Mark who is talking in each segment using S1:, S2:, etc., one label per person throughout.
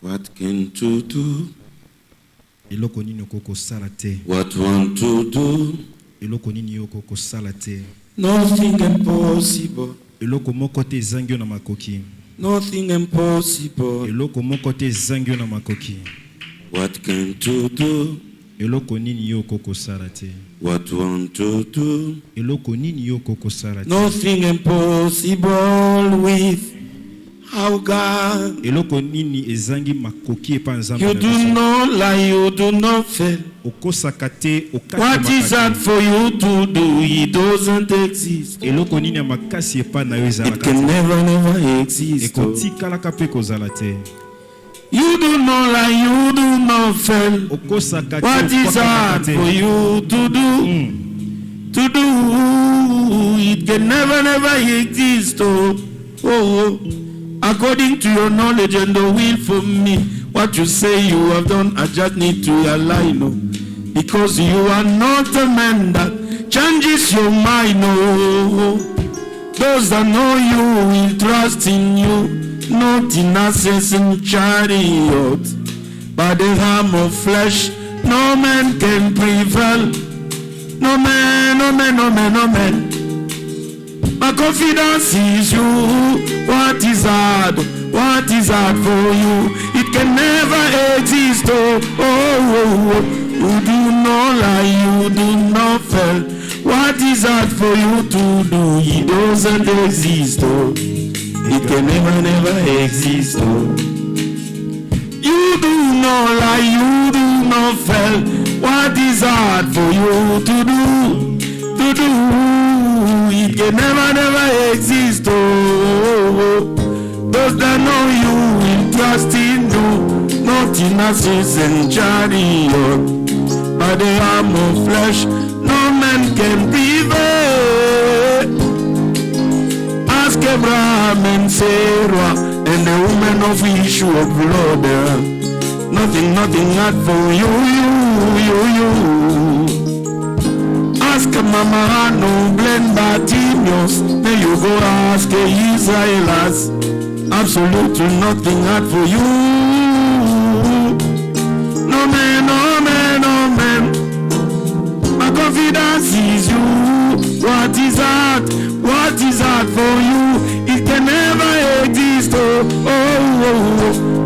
S1: What can to do?
S2: Eloko nini okoko sala te?
S1: What want to do?
S2: Eloko nini okoko sala te?
S1: Nothing impossible.
S2: Eloko moko te ezangi na makoki.
S1: Nothing impossible.
S2: Eloko moko te ezangi na makoki.
S1: What can to do?
S2: Eloko nini okoko sala te?
S1: What want to do?
S2: Eloko nini okoko sala te?
S1: Nothing impossible with our God.
S2: Eloko nini ezangi makoki epa nzambe.
S1: You do not lie, you do not fail.
S2: Okosaka te, okaka
S1: What
S2: makasi.
S1: is that for you to do? It doesn't exist.
S2: Eloko nini ya makasi epa na yo
S1: It
S2: ezalaka
S1: can
S2: te.
S1: never exist.
S2: Ekotikalaka pe kozala te.
S1: You do not lie, you do not fail.
S2: Okosaka te,
S1: What is
S2: okaka
S1: hard
S2: te.
S1: for you to do? To do, it can never exist. Oh. According to your knowledge and the will for me, what you say you have done, I just need to align. Oh. Because you are not a man that changes your mind. Oh. Those that know you will trust in you, not in asses and chariot. By the arm of flesh, no man can prevail. No man, no man, no man, no man. My confidence is you. What is hard? What is hard for you? It can never exist. Oh. You do not lie, you do not fail. What is hard for you to do? It doesn't exist. Oh. It can never exist. Oh. You do not lie, you do not fail. What is hard for you to do? To do. It can never exist. Oh. Those that know you will trust in you, not in asses and chariot. By the arm of flesh, no man can prevail. Ask Abraham and Sarah and the woman of issue of blood. Nothing hard for you. Ask Mama no blend Bartimaeus. Then you go ask Israelites. Absolutely nothing hard for you. No man, no man, no man. My confidence is you. What is hard? What is hard for you? It can never exist. Oh.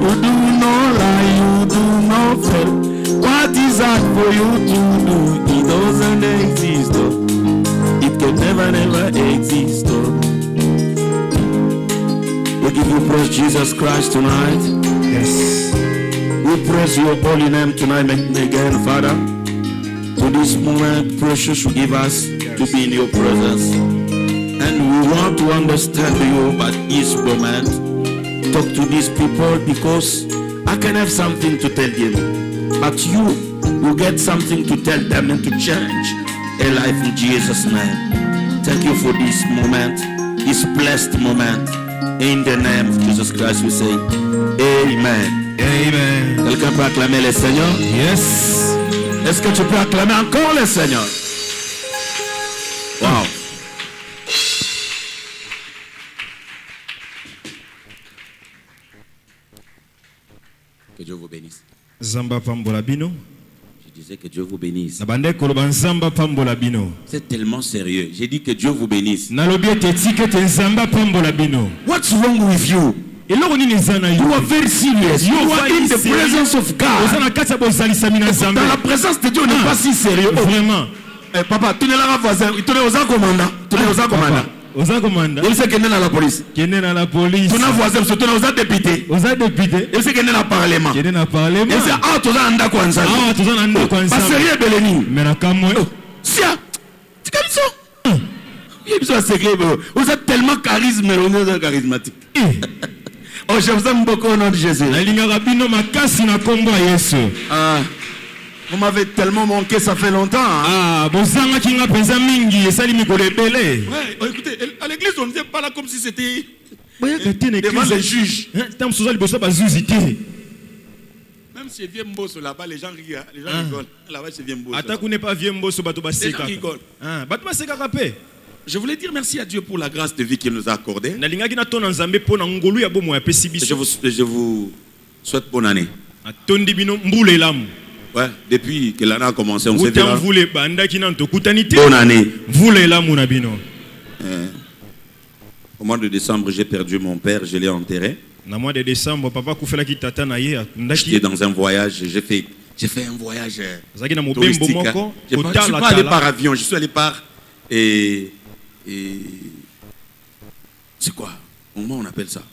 S1: You do not lie, you do not fail. What is hard for you to do? It doesn't exist. It can never exist. We give you praise, Jesus Christ, tonight.
S2: Yes.
S1: We praise your holy name tonight again, Father. For this moment, precious, you give us to be in your presence. And we want to understand you about this moment. Talk to these people because I can have something to tell them. But you will get something to tell them and to change a life in Jesus' name. Thank you for this moment, this blessed moment. In the name of Jesus Christ, we say Amen.
S2: Amen.
S1: Quelqu'un peut acclamer le Seigneur?
S2: Yes.
S1: Est-ce que tu peux acclamer encore le Seigneur? Wow. Que Dieu vous bénisse.
S2: Zamba pambola bino.
S1: Je disais que Dieu vous bénisse.
S2: Nabande koloba nzamba pambola bino.
S1: C'est tellement sérieux. J'ai dit que Dieu vous bénisse.
S2: Nalobi etiki te nzamba pambola bino.
S1: What's wrong with you?
S2: Eloko nini ezana yo?
S1: You are very serious. You are in the presence of God.
S2: Ozana kati ya bozalisa mina nzambe.
S1: Dans la présence de Dieu, on n'est pas si sérieux.
S2: Vraiment.
S1: Papa, tu n'es là voisin. Tu n'es aux commandant. Tu n'es aux commandant.
S2: Oza commanda.
S1: Il sait qu'il est dans la police.
S2: Kene na la police.
S1: Tu n'as voisin, tu n'es aux députés.
S2: Oza député.
S1: Il sait qu'il est dans le parlement.
S2: Kene na parlement.
S1: Il sait ah tu as anda kwanza.
S2: Ah tu as anda kwanza.
S1: Pas sérieux beleni.
S2: Mais na kamwe.
S1: Sia. Tu comme ça. Il besoin sérieux. Vous êtes tellement charismatique. Oh, je vous aime beaucoup au nom de Jésus.
S2: Na lingaka bino makasi na kombo ya Yesu.
S1: Ah. Vous m'avez tellement manqué, ça fait longtemps. Hein?
S2: Ah, bozanga kinga penza mingi, esali mikolo ebele.
S1: Ouais, écoutez, à l'église, on n'était pas là comme si c'était
S2: devant
S1: les juges.
S2: Tam sozali boso bazuzi te.
S1: Même si vieux Mbosso là-bas, les gens rient, les gens rigolent. Là-bas, c'est vieux Mbosso.
S2: Ata kune pas vieux Mbosso bato baseka.
S1: Les gens rigolent.
S2: Ah, bato baseka kapé.
S1: Je voulais dire merci à Dieu pour la grâce de vie qu'il nous a accordée.
S2: Na lingaki na tona nzambe pona ngolu ya bomo ya pesi biso.
S1: Souhaite bonne année.
S2: Atondi bino mbule lamu.
S1: Ouais, depuis que l'année a commencé, on s'est vu
S2: Uta
S1: là.
S2: mvule banda kinanto kutanite.
S1: Bonne année.
S2: Mvule lamu na bino.
S1: Au mois de décembre, j'ai perdu mon père, je l'ai enterré.
S2: Na mois de décembre, papa kufela ki tata na ye ndaki.
S1: J'étais dans un voyage, j'ai fait un voyage
S2: Zaki na mobembo
S1: touristique.
S2: moko.
S1: Je ne suis pas allé par avion, je suis allé par c'est quoi? Comment on appelle ça?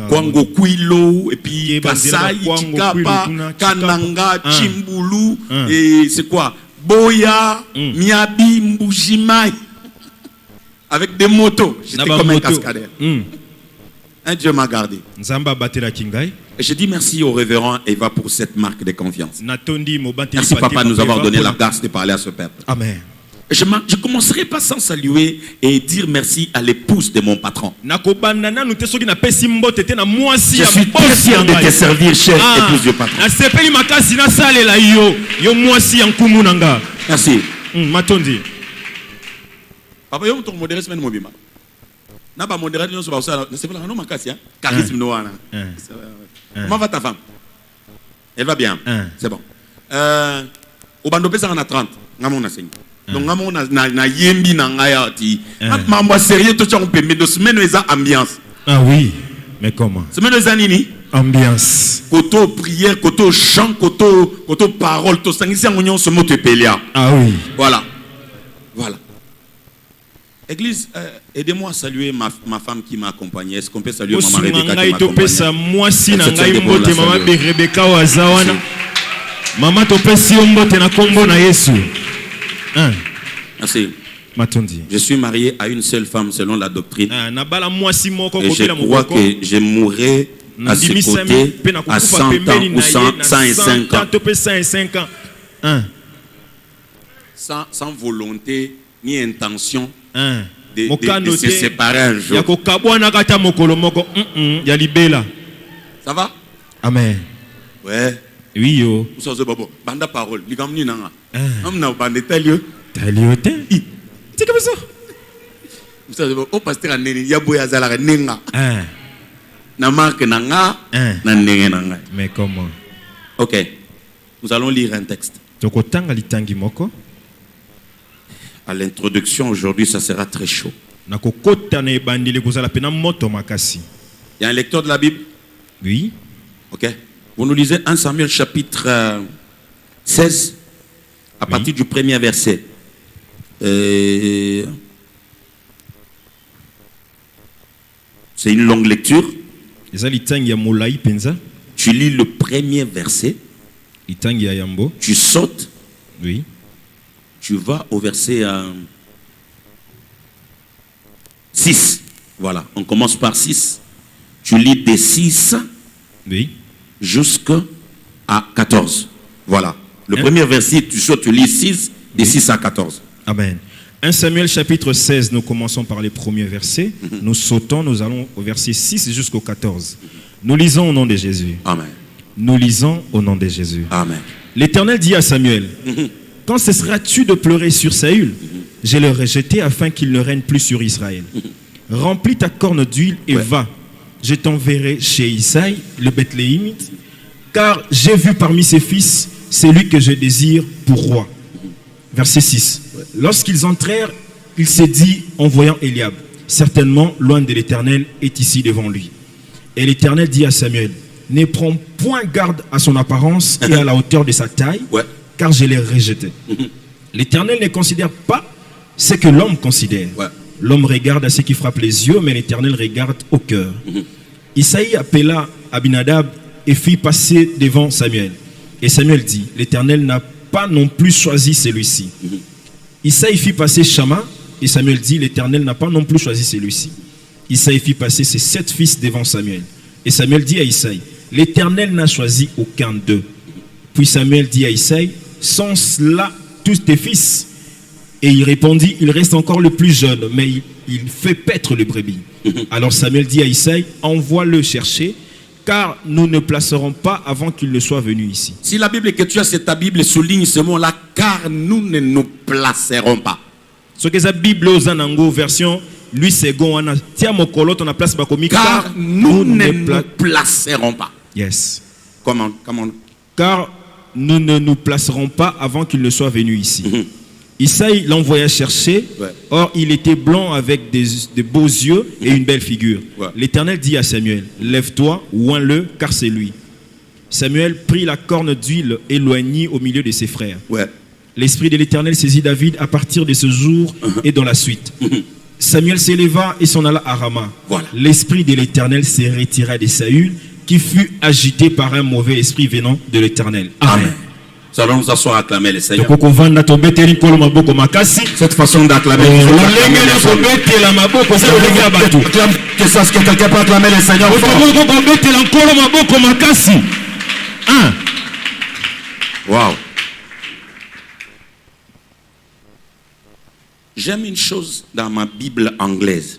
S1: Kwango Kuilo, et puis Kasai, Chikapa, Kananga, Chimbulu, et c'est quoi? Boya, Miabi, Mbujimai. Avec des motos. J'étais comme un cascadeur. Un Dieu m'a gardé. Et je dis merci au révérend Eva pour cette marque de confiance. Merci papa de nous avoir donné la grâce de parler à ce peuple.
S2: Amen.
S1: Je ne commencerai pas sans saluer et dire merci à l'épouse de mon patron. Je suis très fier de te servir, chère épouse du patron. Merci. Papa, yo to modéré semaine mobima. Na ba modéré nous ba ça, c'est pas non makasi hein. Charisme no wana. Comment va ta femme? Elle va bien. C'est bon. Au bando pesa na 30. Ngamo na 5. Donc ngamo na yembi na ngaya ti. Mambo sérieux to cha on mais de semaine eza ambiance.
S2: Ah oui. Mais comment?
S1: Semaine eza nini?
S2: Ambiance.
S1: Koto prière, koto chant, koto parole, to sangisi ngonyo se moto pelia.
S2: Ah oui.
S1: Voilà. Voilà. Église, aidez-moi à saluer ma femme qui m'a accompagné. Est-ce qu'on peut saluer maman Rebecca qui m'a accompagné? Merci. Je suis marié à une seule femme selon la doctrine. Et je crois que je mourrai à ses côtés à 100 ans ou 105 ans. Sans volonté ni intention de se séparer un jour. Ça va?
S2: Amen.
S1: Ouais.
S2: Oui yo.
S1: Banda parole. Ligamni nanga. Amna bande talio.
S2: Taliote. C'est comme ça.
S1: Vous savez, au pasteur aneni ya boya zala nenga. Na marque nanga na nenga nanga.
S2: Mais comment?
S1: OK. Nous allons lire un texte.
S2: Tokotanga litangi moko.
S1: À l'introduction aujourd'hui, ça sera très chaud. Il y a un lecteur de la Bible?
S2: Oui.
S1: Ok. Vous nous lisez 1 Samuel chapitre 16 à partir du premier verset. C'est une longue lecture. Tu lis le premier verset. Tu sautes.
S2: Oui.
S1: Tu vas au verset 6. Voilà, on commence par 6. Tu lis des 6 jusqu'à 14. Voilà. Le premier verset, tu sautes, tu lis 6, des 6 à 14.
S2: Amen. 1 Samuel chapitre 16, nous commençons par les premiers versets. Nous sautons, nous allons au verset 6 jusqu'au 14. Nous lisons au nom de Jésus.
S1: Amen.
S2: Nous lisons au nom de Jésus.
S1: Amen.
S2: L'Éternel dit à Samuel, quand cesseras-tu de pleurer sur Saül? Je le rejeté afin qu'il ne règne plus sur Israël. Remplis ta corne d'huile et va. Je t'enverrai chez Isaïe, le Bethléemite, car j'ai vu parmi ses fils celui que je désire pour roi. Verset 6. Lorsqu'ils entrèrent, il s'est dit en voyant Eliab, certainement loin de l'Éternel est ici devant lui. Et l'Éternel dit à Samuel, ne prends point garde à son apparence et à la hauteur de sa taille, car je l'ai rejeté. L'Éternel ne considère pas ce que l'homme considère. L'homme regarde à ce qui frappe les yeux, mais l'Éternel regarde au cœur. Isaïe appela Abinadab et fit passer devant Samuel. Et Samuel dit, l'Éternel n'a pas non plus choisi celui-ci. Isaïe fit passer Shama, et Samuel dit, l'Éternel n'a pas non plus choisi celui-ci. Isaïe fit passer ses 7 fils devant Samuel. Et Samuel dit à Isaïe, l'Éternel n'a choisi aucun d'eux. Puis Samuel dit à Isaïe, sont cela tous tes fils? Et il répondit, il reste encore le plus jeune, mais il fait paître le brebis. Alors Samuel dit à Isaïe, envoie-le chercher, car nous ne placerons pas avant qu'il ne soit venu ici.
S1: Si la Bible que tu as, c'est ta Bible, souligne ce mot-là, car nous ne nous placerons pas.
S2: Ce que la Bible aux version lui second, on a place
S1: car nous ne nous placerons pas.
S2: Yes.
S1: Comment?
S2: Car nous ne nous placerons pas avant qu'il ne soit venu ici. Isaïe l'envoya chercher.
S1: Ouais.
S2: Or, il était blanc avec des beaux yeux et une belle figure.
S1: Ouais.
S2: L'Éternel dit à Samuel, lève-toi, oins-le, car c'est lui. Samuel prit la corne d'huile éloignée au milieu de ses frères.
S1: Ouais.
S2: L'Esprit de l'Éternel saisit David à partir de ce jour et dans la suite. Samuel s'éleva et s'en alla à Rama.
S1: Voilà.
S2: L'Esprit de l'Éternel s'est retiré de Saül, qui fut agité par un mauvais esprit venant de l'Éternel. Amen.
S1: Nous allons nous asseoir à acclamer le Seigneur. Cette façon d'acclamer. Que ça, ce que quelqu'un peut acclamer le Seigneur. Wow. J'aime une chose dans ma Bible anglaise.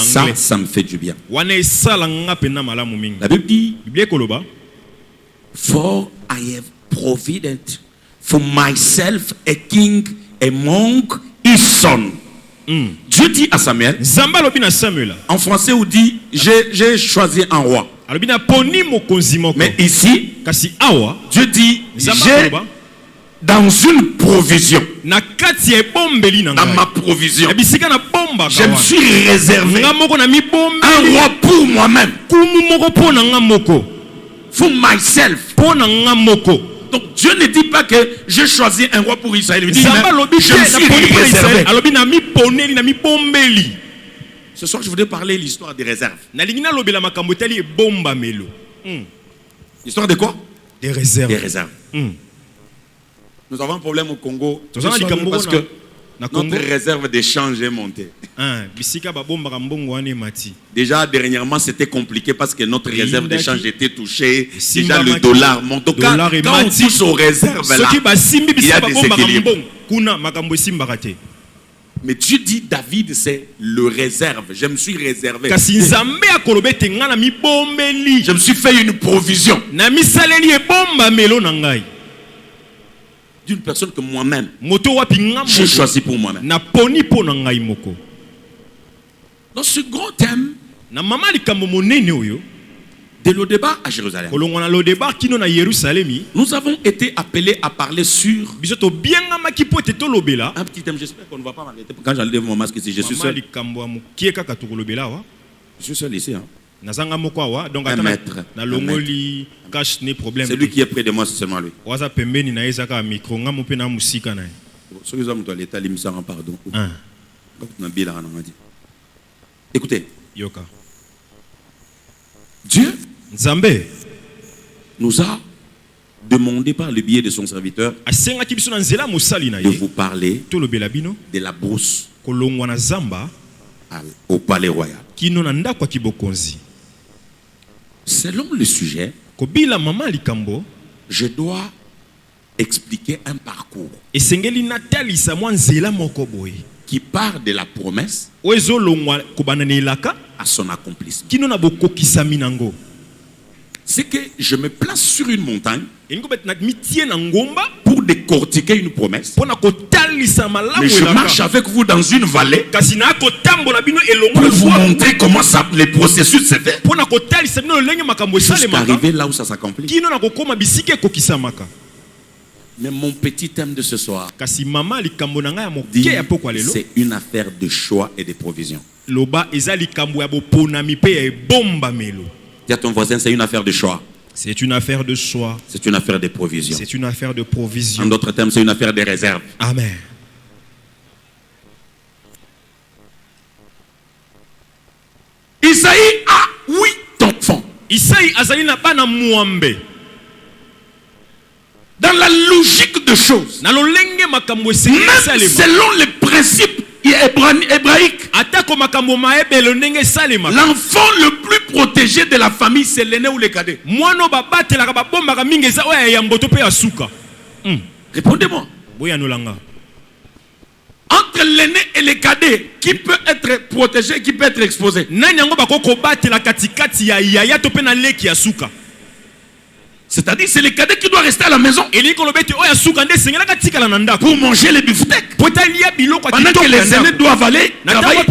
S1: Ça me fait du bien. La Bible dit, for I have provided for myself a king among his sons. Dieu dit à Samuel, en français, on dit, j'ai choisi un roi. Mais ici, Dieu dit, j'ai dans une provision. Dans ma provision, je me suis réservé un roi pour moi-même. For myself. Donc Dieu ne dit pas que j'ai choisi un roi pour Israël. Il dit, je me suis réservé. Ce soir, je voudrais parler de l'histoire des réserves. L'histoire de quoi?
S2: Des réserves.
S1: Des réserves. Nous avons un problème au Congo parce que notre réserve d'échange est montée. Déjà, dernièrement, c'était compliqué parce que notre réserve d'échange était touchée. Déjà, le dollar monte. Donc, quand on touche aux réserves, là, il y a des équilibres. Mais Dieu dit, David, c'est le réserve. Je me suis réservé. Je me suis fait une provision d'une personne que moi-même j'ai choisi pour moi-même. Dans ce grand thème de le débat à Jérusalem, nous avons été appelés à parler sur un petit thème. J'espère qu'on ne va pas m'arrêter quand j'enlève mon masque ici. Je suis seul. Je suis seul ici. Un maître. Celui qui est près de moi, c'est seulement lui. Écoutez, Dieu nous a demandé par le biais de son serviteur de vous parler de la brousse au palais royal. Selon le sujet, je dois expliquer un parcours qui part de la promesse à son accomplissement. C'est que je me place sur une montagne pour décortiquer une promesse, mais je marche avec vous dans une vallée pour vous montrer comment les processus se fait jusqu'à arriver là où ça s'accomplit. Mais mon petit thème de ce soir dit, c'est une affaire de choix et de provision. Dis à ton voisin, c'est une affaire de choix.
S2: C'est une affaire de choix.
S1: C'est une affaire de provision.
S2: C'est une affaire de provision.
S1: En d'autres termes, c'est une affaire de réserve.
S2: Amen.
S1: Isaïe a 8 enfants.
S2: Isaïe azalina bana muambe.
S1: Dans la logique de choses, même selon les principes hébraïques, l'enfant le plus protégé de la famille, c'est l'aîné ou le cadet. Répondez-moi. Entre l'aîné et le cadet, qui peut être protégé, qui peut être exposé? C'est-à-dire, c'est le cadet qui doit rester à la maison pour manger les beefsteaks. Pendant que les aînés doivent aller travailler.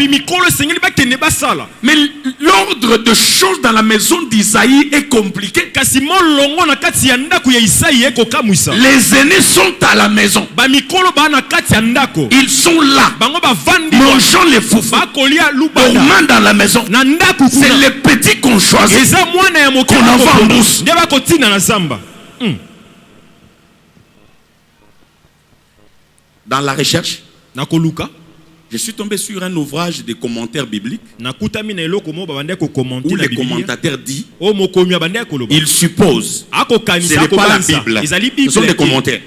S1: Mais l'ordre de choses dans la maison d'Isaïe est compliqué. Les aînés sont à la maison. Ils sont là, mangeant les foufous, dormant dans la maison. C'est les petits qu'on choisit, qu'on envoie en brousse. Dans la recherche, je suis tombé sur un ouvrage de commentaires bibliques où les commentateurs disent, ils supposent, ce n'est pas la Bible, ce sont des commentaires.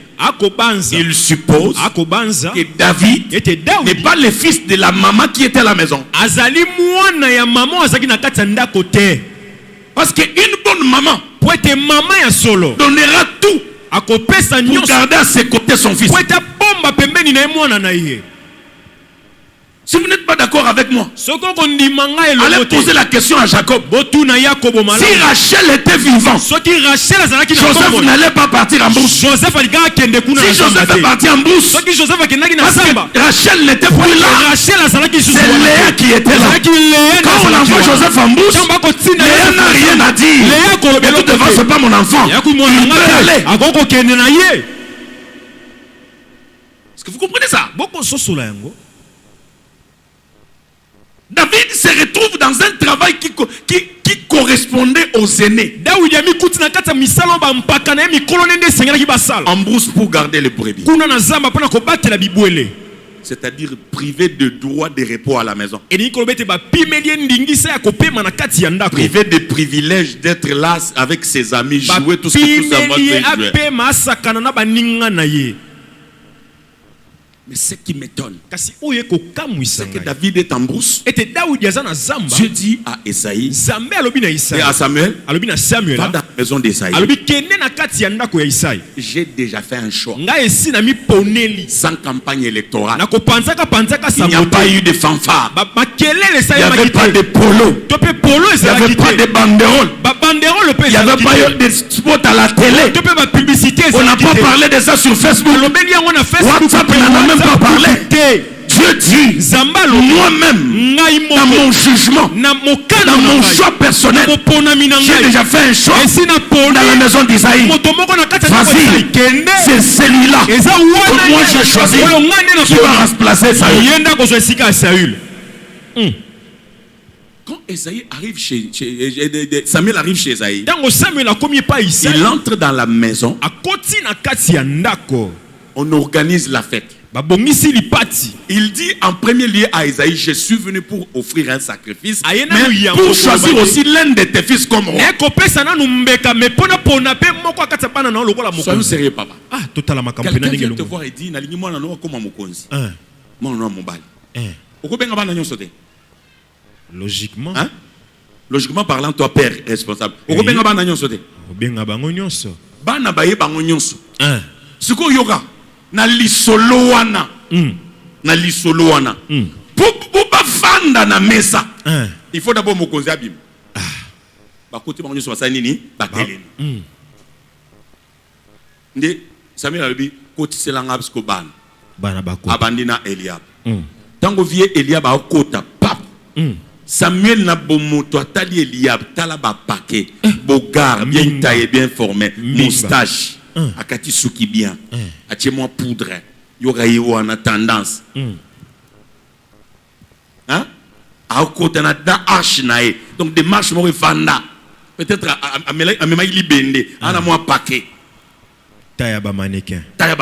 S1: Ils supposent que David n'est pas le fils de la maman qui était à la maison. Parce qu'une bonne maman donnera tout pour garder à ses côtés son fils. Si vous n'êtes pas d'accord avec moi, allez poser la question à Jacob. Si Rachel était vivante, Joseph n'allait pas partir en brousse. Si Joseph est parti en brousse, parce que Rachel n'était plus là, c'est Léa qui était là. Quand on envoie Joseph en brousse, Léa n'a rien à dire. Mais tout devant, c'est pas mon enfant. Il peut aller. Est-ce que vous comprenez ça? David se retrouve dans un travail qui correspondait aux aînés. En brousse pour garder les brebis. C'est-à-dire privé de droit de repos à la maison. Privé de privilège d'être là avec ses amis, jouer tout ce que tout ça va jouer. Mais ce qui m'étonne, c'est que David est en brousse. Dieu dit à Esaïe et à Samuel, va dans la maison d'Esaïe. J'ai déjà fait un choix. Sans campagne électorale. Il n'y a pas eu de fanfare. Il n'y avait pas de polo. Il n'y avait pas de banderole. Il n'y avait pas eu de spot à la télé. On n'a pas parlé de ça sur Facebook. WhatsApp n'en a même pas parlé. Dieu dit, moi-même, dans mon jugement, dans mon choix personnel, j'ai déjà fait un choix dans la maison d'Isaïe. Vas-y, c'est celui-là que moi j'ai choisi qui va remplacer Saül. Quand Esaïe arrive Samuel arrive chez Esaïe, il entre dans la maison. On organise la fête. Il dit en premier lieu à Esaïe, je suis venu pour offrir un sacrifice, mais pour choisir aussi l'un de tes fils comme roi. Soyons sérieux, papa. Quelqu'un vient te voir et dit, logiquement. Hein? Logiquement parlant, toi père responsable. Na lisolo wana pour pas fanda na mesa il faut d'abord mokonzi abim ba côté ba nyonso basani ni bateleni ndi Samuel alobi côté selanga bisko bana bako abandi na Eliab tango vie Eliab a kota pap Samuel na bomoto atali Eliab tala ba paquet bogar bien taillé bien formé moustache akati suki bien moi poudre yoga yo en tendance hein a côté na da arche nae donc des marches mo vanda peut-être a mema libende ana moi paquet taya ba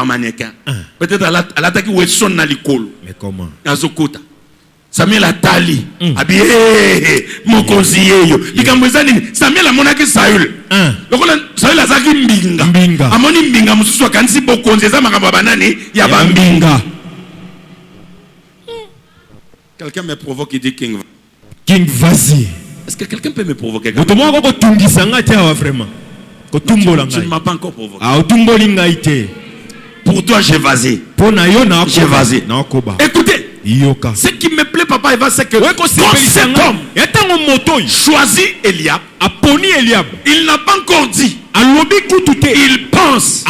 S1: mannequin peut-être à l'attaque où son na likolo mais comment azokota Samuel atali abi mon conseiller yo likamboza nini Samuel amonaki Saül lokola Saül azaki mbinga amoni mbinga mususu akanisi bokonzeza makambo banani ya bambinga. Quelqu'un me provoque et dit King vas-y. Est-ce que quelqu'un peut me provoquer? Tu ne m'as pas encore provoqué. Pour toi j'ai vas-y. J'ai vas-y. Écoutez, ce qui me plaît, papa Eva, c'est que quand cet homme choisit Eliab, Il n'a pas encore dit. Il pense.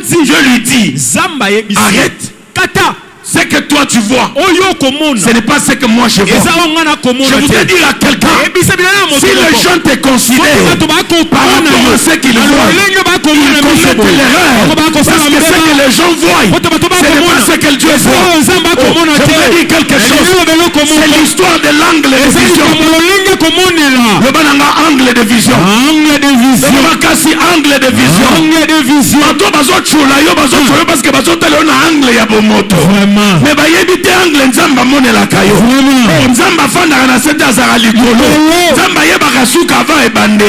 S1: Je lui dis, arrête. Ce que toi tu vois, ce n'est pas ce que moi je vois. Je voudrais dire à quelqu'un, si les gens te considèrent par rapport à ce qu'ils voient, ils commettent l'erreur. Parce que ce que les gens voient, ce n'est pas ce que Dieu voit. Je voudrais dire quelque chose. C'est l'histoire de l'angle de vision. Le bananga angle de vision. Le makasi angle de vision. Parce que angle ya bomoto. Mais bah yébité angle nzamba monelaka yo. Nzamba fanda na sete azara likolo. Nzamba yeba kasuka va ebande.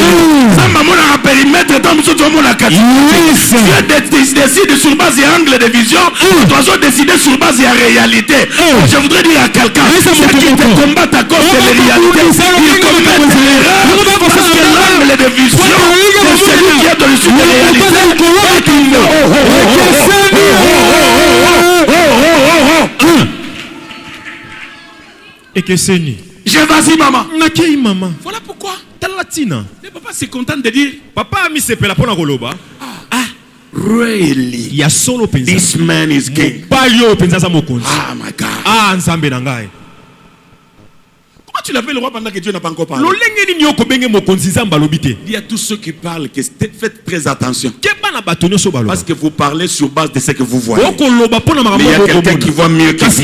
S1: Nzamba mona périmètre tant muso to mona kati. Dieu décide sur base d'angle de vision. Toi dois décider sur base de réalité. Je voudrais dire à quelqu'un, ceux qui te combattent à cause de la réalité, ils commettent l'erreur parce que l'angle de vision c'est celui qui est dans le sud de la réalité.
S2: Et que c'est ni.
S1: Je vas-y maman.
S2: Nakei maman.
S1: Voilà pourquoi.
S2: Talatina.
S1: Mais papa c'est content de dire.
S2: Papa a mis ses pela pona goloba.
S1: Really.
S2: Ya solo penza.
S1: This man is king.
S2: Palio penza za mokonzi.
S1: Ah my God.
S2: Ah nzambe na ngai.
S1: Comment tu l'appelles le roi pendant que Dieu n'a pas encore parlé?
S2: Lolenge ni nyoko benge mokonzi nzamba lobité.
S1: Il y a tous ceux qui parlent que faites très attention.
S2: Parce
S1: que vous parlez sur base de ce que vous voyez.
S2: Mais
S1: il y a quelqu'un qui voit mieux que vous.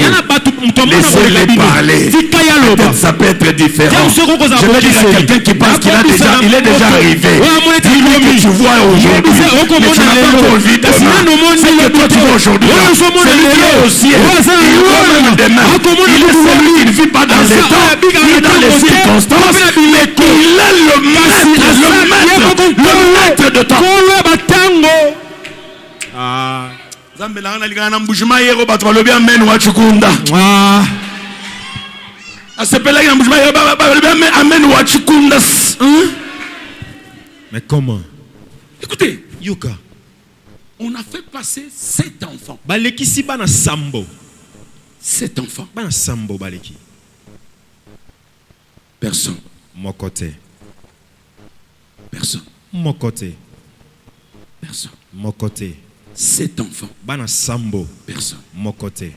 S1: Laissez-les parler. Peut-être ça peut être différent. Je veux dire à quelqu'un qui pense qu'il est déjà arrivé. Dis-lui que tu vois aujourd'hui. Mais tu n'as pas encore vu demain. C'est que toi tu vois aujourd'hui. Celui qui est au ciel. Il voit même demain. Il est celui qui ne vit pas dans les temps, ni dans les circonstances, mais qu'il est le maître de temps.
S2: Ah.
S1: Zambela na ligana mbujuma yero batwa lobi amen wa chukunda.
S2: Ah.
S1: Asepela ya mbujuma yero lobi amen wa chukunda.
S2: Mais comment?
S1: Écoutez,
S2: Yuka.
S1: On a fait passer 7 enfants.
S2: Baleki si bana sambo.
S1: 7 enfants.
S2: Bana sambo baleki.
S1: Personne.
S2: Mon côté.
S1: Personne.
S2: Mon côté.
S1: Personne.
S2: Mon côté.
S1: 7 enfants.
S2: Bana sambo.
S1: Personne.
S2: Mon côté.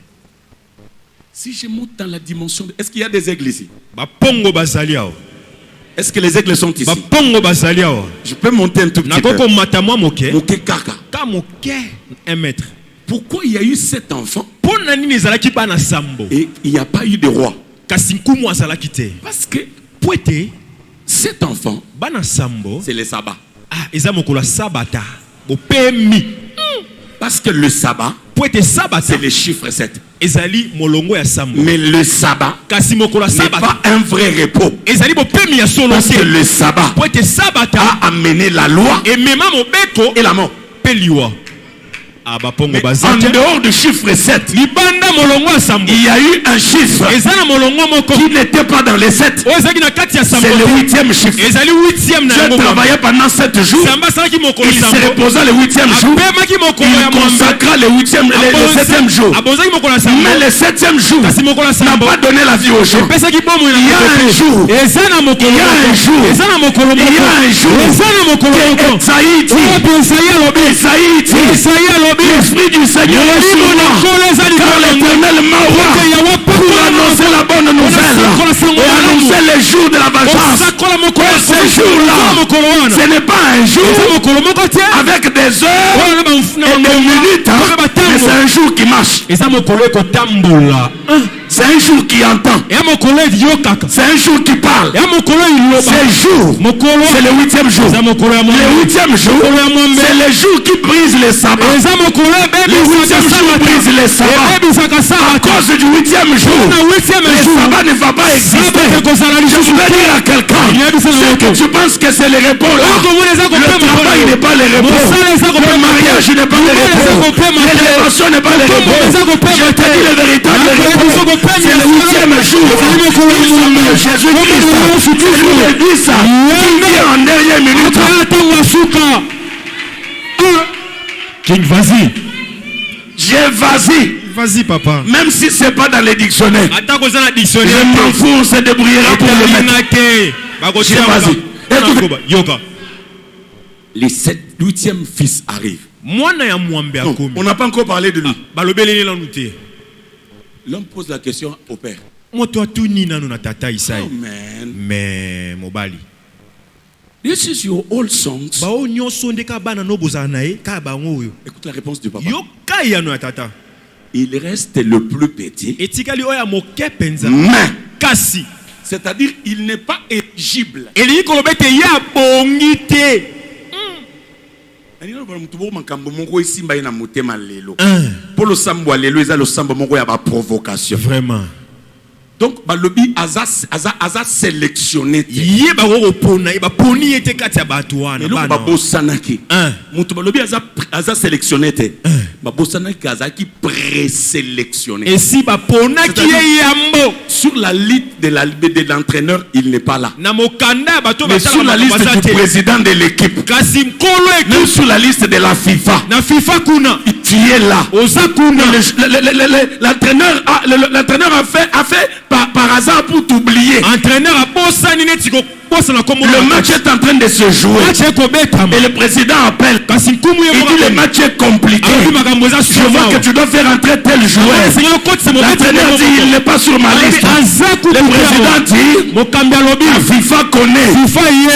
S1: Si je monte dans la dimension, est-ce qu'il y a des aigles ici?
S2: Pongo basaliao.
S1: Est-ce que les aigles sont ici?
S2: Pongo basaliao.
S1: Je peux monter un tout petit peu.
S2: Nakoko matamwa moke.
S1: Moke kaka.
S2: Ka moke 1 mètre.
S1: Pourquoi il y a eu 7 enfants?
S2: Pona nini ezalaki bana sambo.
S1: Et il n'y a pas eu de roi.
S2: Kasi nkumu azalaki te.
S1: Parce que
S2: Pouete
S1: 7 enfants,
S2: bana sambo.
S1: c'est le sabbat.
S2: Ah, eza mokolo sabata. Bo pemi.
S1: Parce que le sabbat, c'est le chiffre 7. Mais le sabbat n'est pas un vrai repos. Parce que le sabbat a amené la loi et la mort. Mais en dehors du chiffre 7, il y a eu un chiffre qui n'était pas dans les 7. C'est le 8e chiffre. Dieu travaillait pendant 7 jours. Il se reposa le 8e jour. Il consacra le 7e jour. Mais le 7e jour n'a pas donné la vie aux gens. Il y a un jour. Il y a un jour. Il y a un jour. L'Esprit du Seigneur est sur moi, car l'Éternel m'a oint pour annoncer la bonne nouvelle et annoncer les jours de la vengeance. Et ce jour-là, ce n'est pas un jour avec des heures et des minutes, mais c'est un jour qui marche. C'est un jour qui entend. C'est un jour qui parle. C'est jour. C'est le 8e jour. Le 8e jour, c'est le jour qui brise les sabbats. Le 8e jour brise les sabbats. À cause du 8e jour, le sabbat ne va pas exister. Je voudrais dire à quelqu'un, ce que tu penses que c'est le repos là, le travail n'est pas le repos. Le mariage n'est pas le repos. L'élévation n'est pas le repos. Je te dis le véritable repos. C'est le 8e jour. Jésus-Christ, tu lui dis ça. Il vient en dernière minute.
S2: King, vas-y.
S1: Vas-y.
S2: Vas-y, papa.
S1: Même si c'est pas dans les dictionnaires. Je m'en fous, on se débrouillera pour le mettre. Vas-y.
S2: Yoka.
S3: Le 8e fils arrive.
S2: Non,
S3: On n'a pas encore parlé de lui.
S2: L'homme
S3: L'homme pose la question au père.
S2: Oh
S3: Oh man.
S2: mais mobali.
S3: This is your old songs. Écoute la réponse du papa. Il reste le plus petit. Mais, c'est-à-dire, il n'est pas éligible.
S2: Vraiment.
S3: Donc, balobi aza sélectionné.
S2: Mais
S3: Babosanaki. Mutu balobi aza sélectionné. Babosanaki aza qui présélectionné.
S2: Et si
S3: sur la liste de l'entraîneur, il n'est pas là. Mais sur la liste du président de l'équipe, même sur la liste de la FIFA, tu es là. L'entraîneur a fait par hasard pour t'oublier. Le match est en train de se jouer. Et le président appelle. Il dit le match est compliqué. Je vois que tu dois faire entrer tel joueur. L'entraîneur dit il n'est pas sur ma liste. Le président dit la FIFA connaît.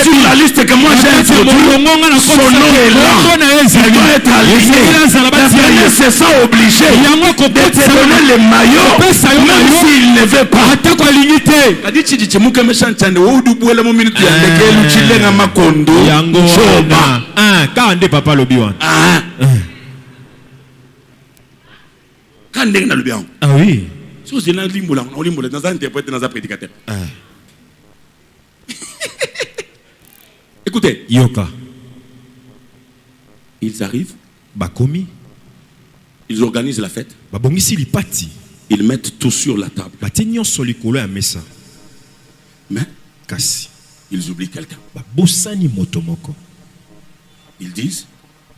S3: Sur la liste que moi j'ai introduite, son nom est là. Il doit être aligné. L'entraîneur se sent obligé de te donner le maillot même s'il ne veut pas.
S2: Papa Lobiwan. Ah oui.
S3: Écoutez,
S2: Yoka.
S3: Ils arrivent,
S2: Bakomi.
S3: ils organisent la fête,
S2: Babongisi li pati.
S3: ils mettent tout sur la table.
S2: Batenyo solikolo ya mesa.
S3: Mais
S2: Kasi.
S3: ils oublient quelqu'un.
S2: Babosani motomoko.
S3: Ils disent,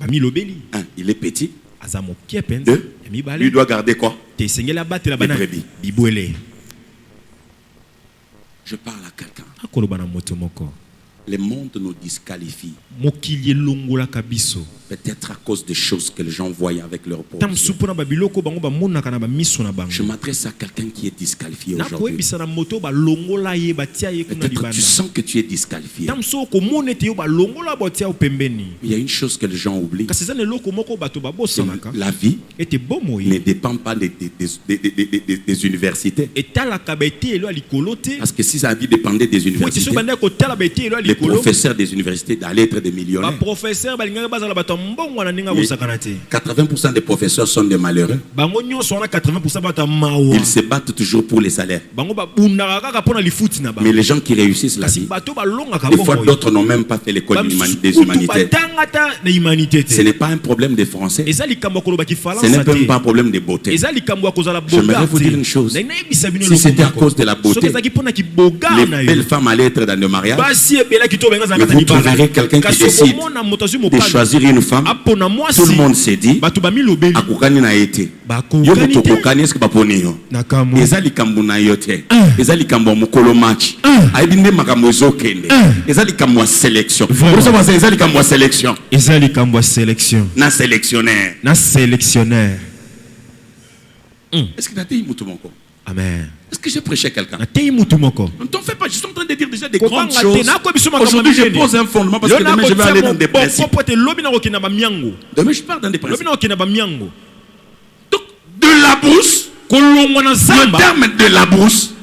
S2: Bami lobeli.
S3: un, il est petit.
S2: Azamo kiepen.
S3: Deux, lui doit garder quoi?
S2: Te sengela batela
S3: Les
S2: bana.
S3: brebis.
S2: Bibwele.
S3: Je parle à quelqu'un.
S2: Akolo bana motomoko.
S3: Le monde nous disqualifie.
S2: Mokili longola kabiso.
S3: Peut-être à cause des choses que les gens voient avec leur peau.
S2: Tam supuna babiloko bango ba mona kana ba miso na bango.
S3: Je m'adresse à quelqu'un qui est disqualifié
S2: Na
S3: aujourd'hui.
S2: koebisa na moto ba longola ye batia ye kuna
S3: Peut-être
S2: libanda.
S3: tu sens que tu es disqualifié.
S2: Tam so ko monete yo ba longola batia opembeni.
S3: Il y a une chose que les gens oublient.
S2: Kasi zane loko moko bato ba bosanaka.
S3: La vie
S2: Ete bomo
S3: ne
S2: ye.
S3: dépend pas des universités.
S2: Etala kabete elo alikolote.
S3: Parce que si sa vie dépendait des
S2: Foti
S3: universités,
S2: so banda ko tala bete elo
S3: les
S2: alikolo.
S3: professeurs des universités allaient être des
S2: Ba
S3: millionnaires.
S2: professeur balinga bazala bato mbongo na ninga
S3: Mais
S2: bosakana te.
S3: 80% des professeurs sont des malheureux.
S2: Bango nyonso wana 80% bata mawa.
S3: Ils se battent toujours pour les salaires.
S2: Bango ba bundaka kaka pona lifuti na ba.
S3: Mais les gens qui réussissent la
S2: Kasi
S3: vie,
S2: bato ba longa ka
S3: des fois
S2: bongo.
S3: d'autres n'ont même pas fait l'école des humanités.
S2: Na humanité
S3: Ce
S2: te.
S3: n'est pas un problème des Français.
S2: Eza likambo koloba ki
S3: Ce
S2: falansa
S3: n'est même
S2: te.
S3: pas un problème de beauté.
S2: Eza likambo kozala
S3: J'aimerais
S2: boga.
S3: vous dire une chose.
S2: Si
S3: c'était à cause de la beauté, les
S2: na
S3: belles femmes allaient être dans le mariage.
S2: basi ebela kito benga za
S3: Mais
S2: kata
S3: vous
S2: libala.
S3: trouverez quelqu'un qui
S2: Kasi
S3: décide
S2: okomona moto azwi
S3: de
S2: mokali.
S3: choisir une femme.
S2: Apona mwasi.
S3: Tout le monde s'est dit,
S2: Bato bamilobeli.
S3: akokani na été.
S2: Bakokani
S3: Yo
S2: te.
S3: moto kokani est-ce que baponi yo?
S2: Nakambo.
S3: Eza likambo na yo te. Eza likambo ya mokolo match. Ayebi nde makambo ezokende. Eza likambo ya sélection.
S2: Vraiment.
S3: Pour ça, eza likambo ya sélection.
S2: Eza likambo ya sélection.
S3: Na sélectionnaire.
S2: Na sélectionnaire.
S3: Est-ce que tu as dit mutu moko?
S2: Amen.
S3: Est-ce que j'ai prêché quelqu'un?
S2: Na tei mutu moko.
S3: Ne t'en fais pas, je suis en train de dire déjà des
S2: Kobanga
S3: grandes choses.
S2: te, na koyebiso makambo
S3: Aujourd'hui, je
S2: minene.
S3: pose un fondement parce que demain, je vais aller dans des principes.
S2: Popote lobi na kokina ba miango.
S3: Demain, je pars dans des
S2: Lobi
S3: principes.
S2: na kokina ba miango.
S3: Donc, de la brousse,
S2: Kolongwa na
S3: le
S2: zamba.
S3: terme de la brousse,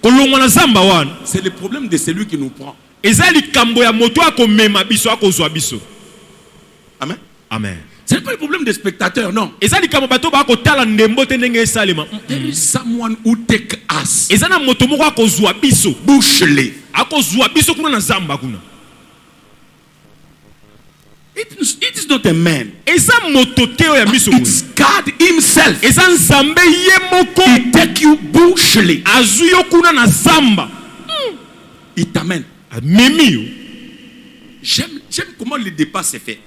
S2: Kolongwa na zamba wana.
S3: c'est le problème de celui qui nous prend.
S2: Eza likambo ya moto akomema biso akozwa biso.
S3: Amen.
S2: Amen.
S3: Ce n'est pas le problème des spectateurs, non.
S2: Eza likambo bato bakotala ndembo te ndenge esalema.
S3: There is someone who take us,
S2: Eza na moto moko akozwa biso.
S3: bouche-les.
S2: Akozwa biso kuna na zamba kuna.
S3: It is not a man.
S2: Eza moto te oyo ya biso kuna.
S3: It's God himself.
S2: Eza nzambe ye moko.
S3: He take you bouche-les.
S2: Azwi yo kuna na zamba.
S3: Il t'amène.
S2: Amemi yo.
S3: J'aime comment le débat s'est fait.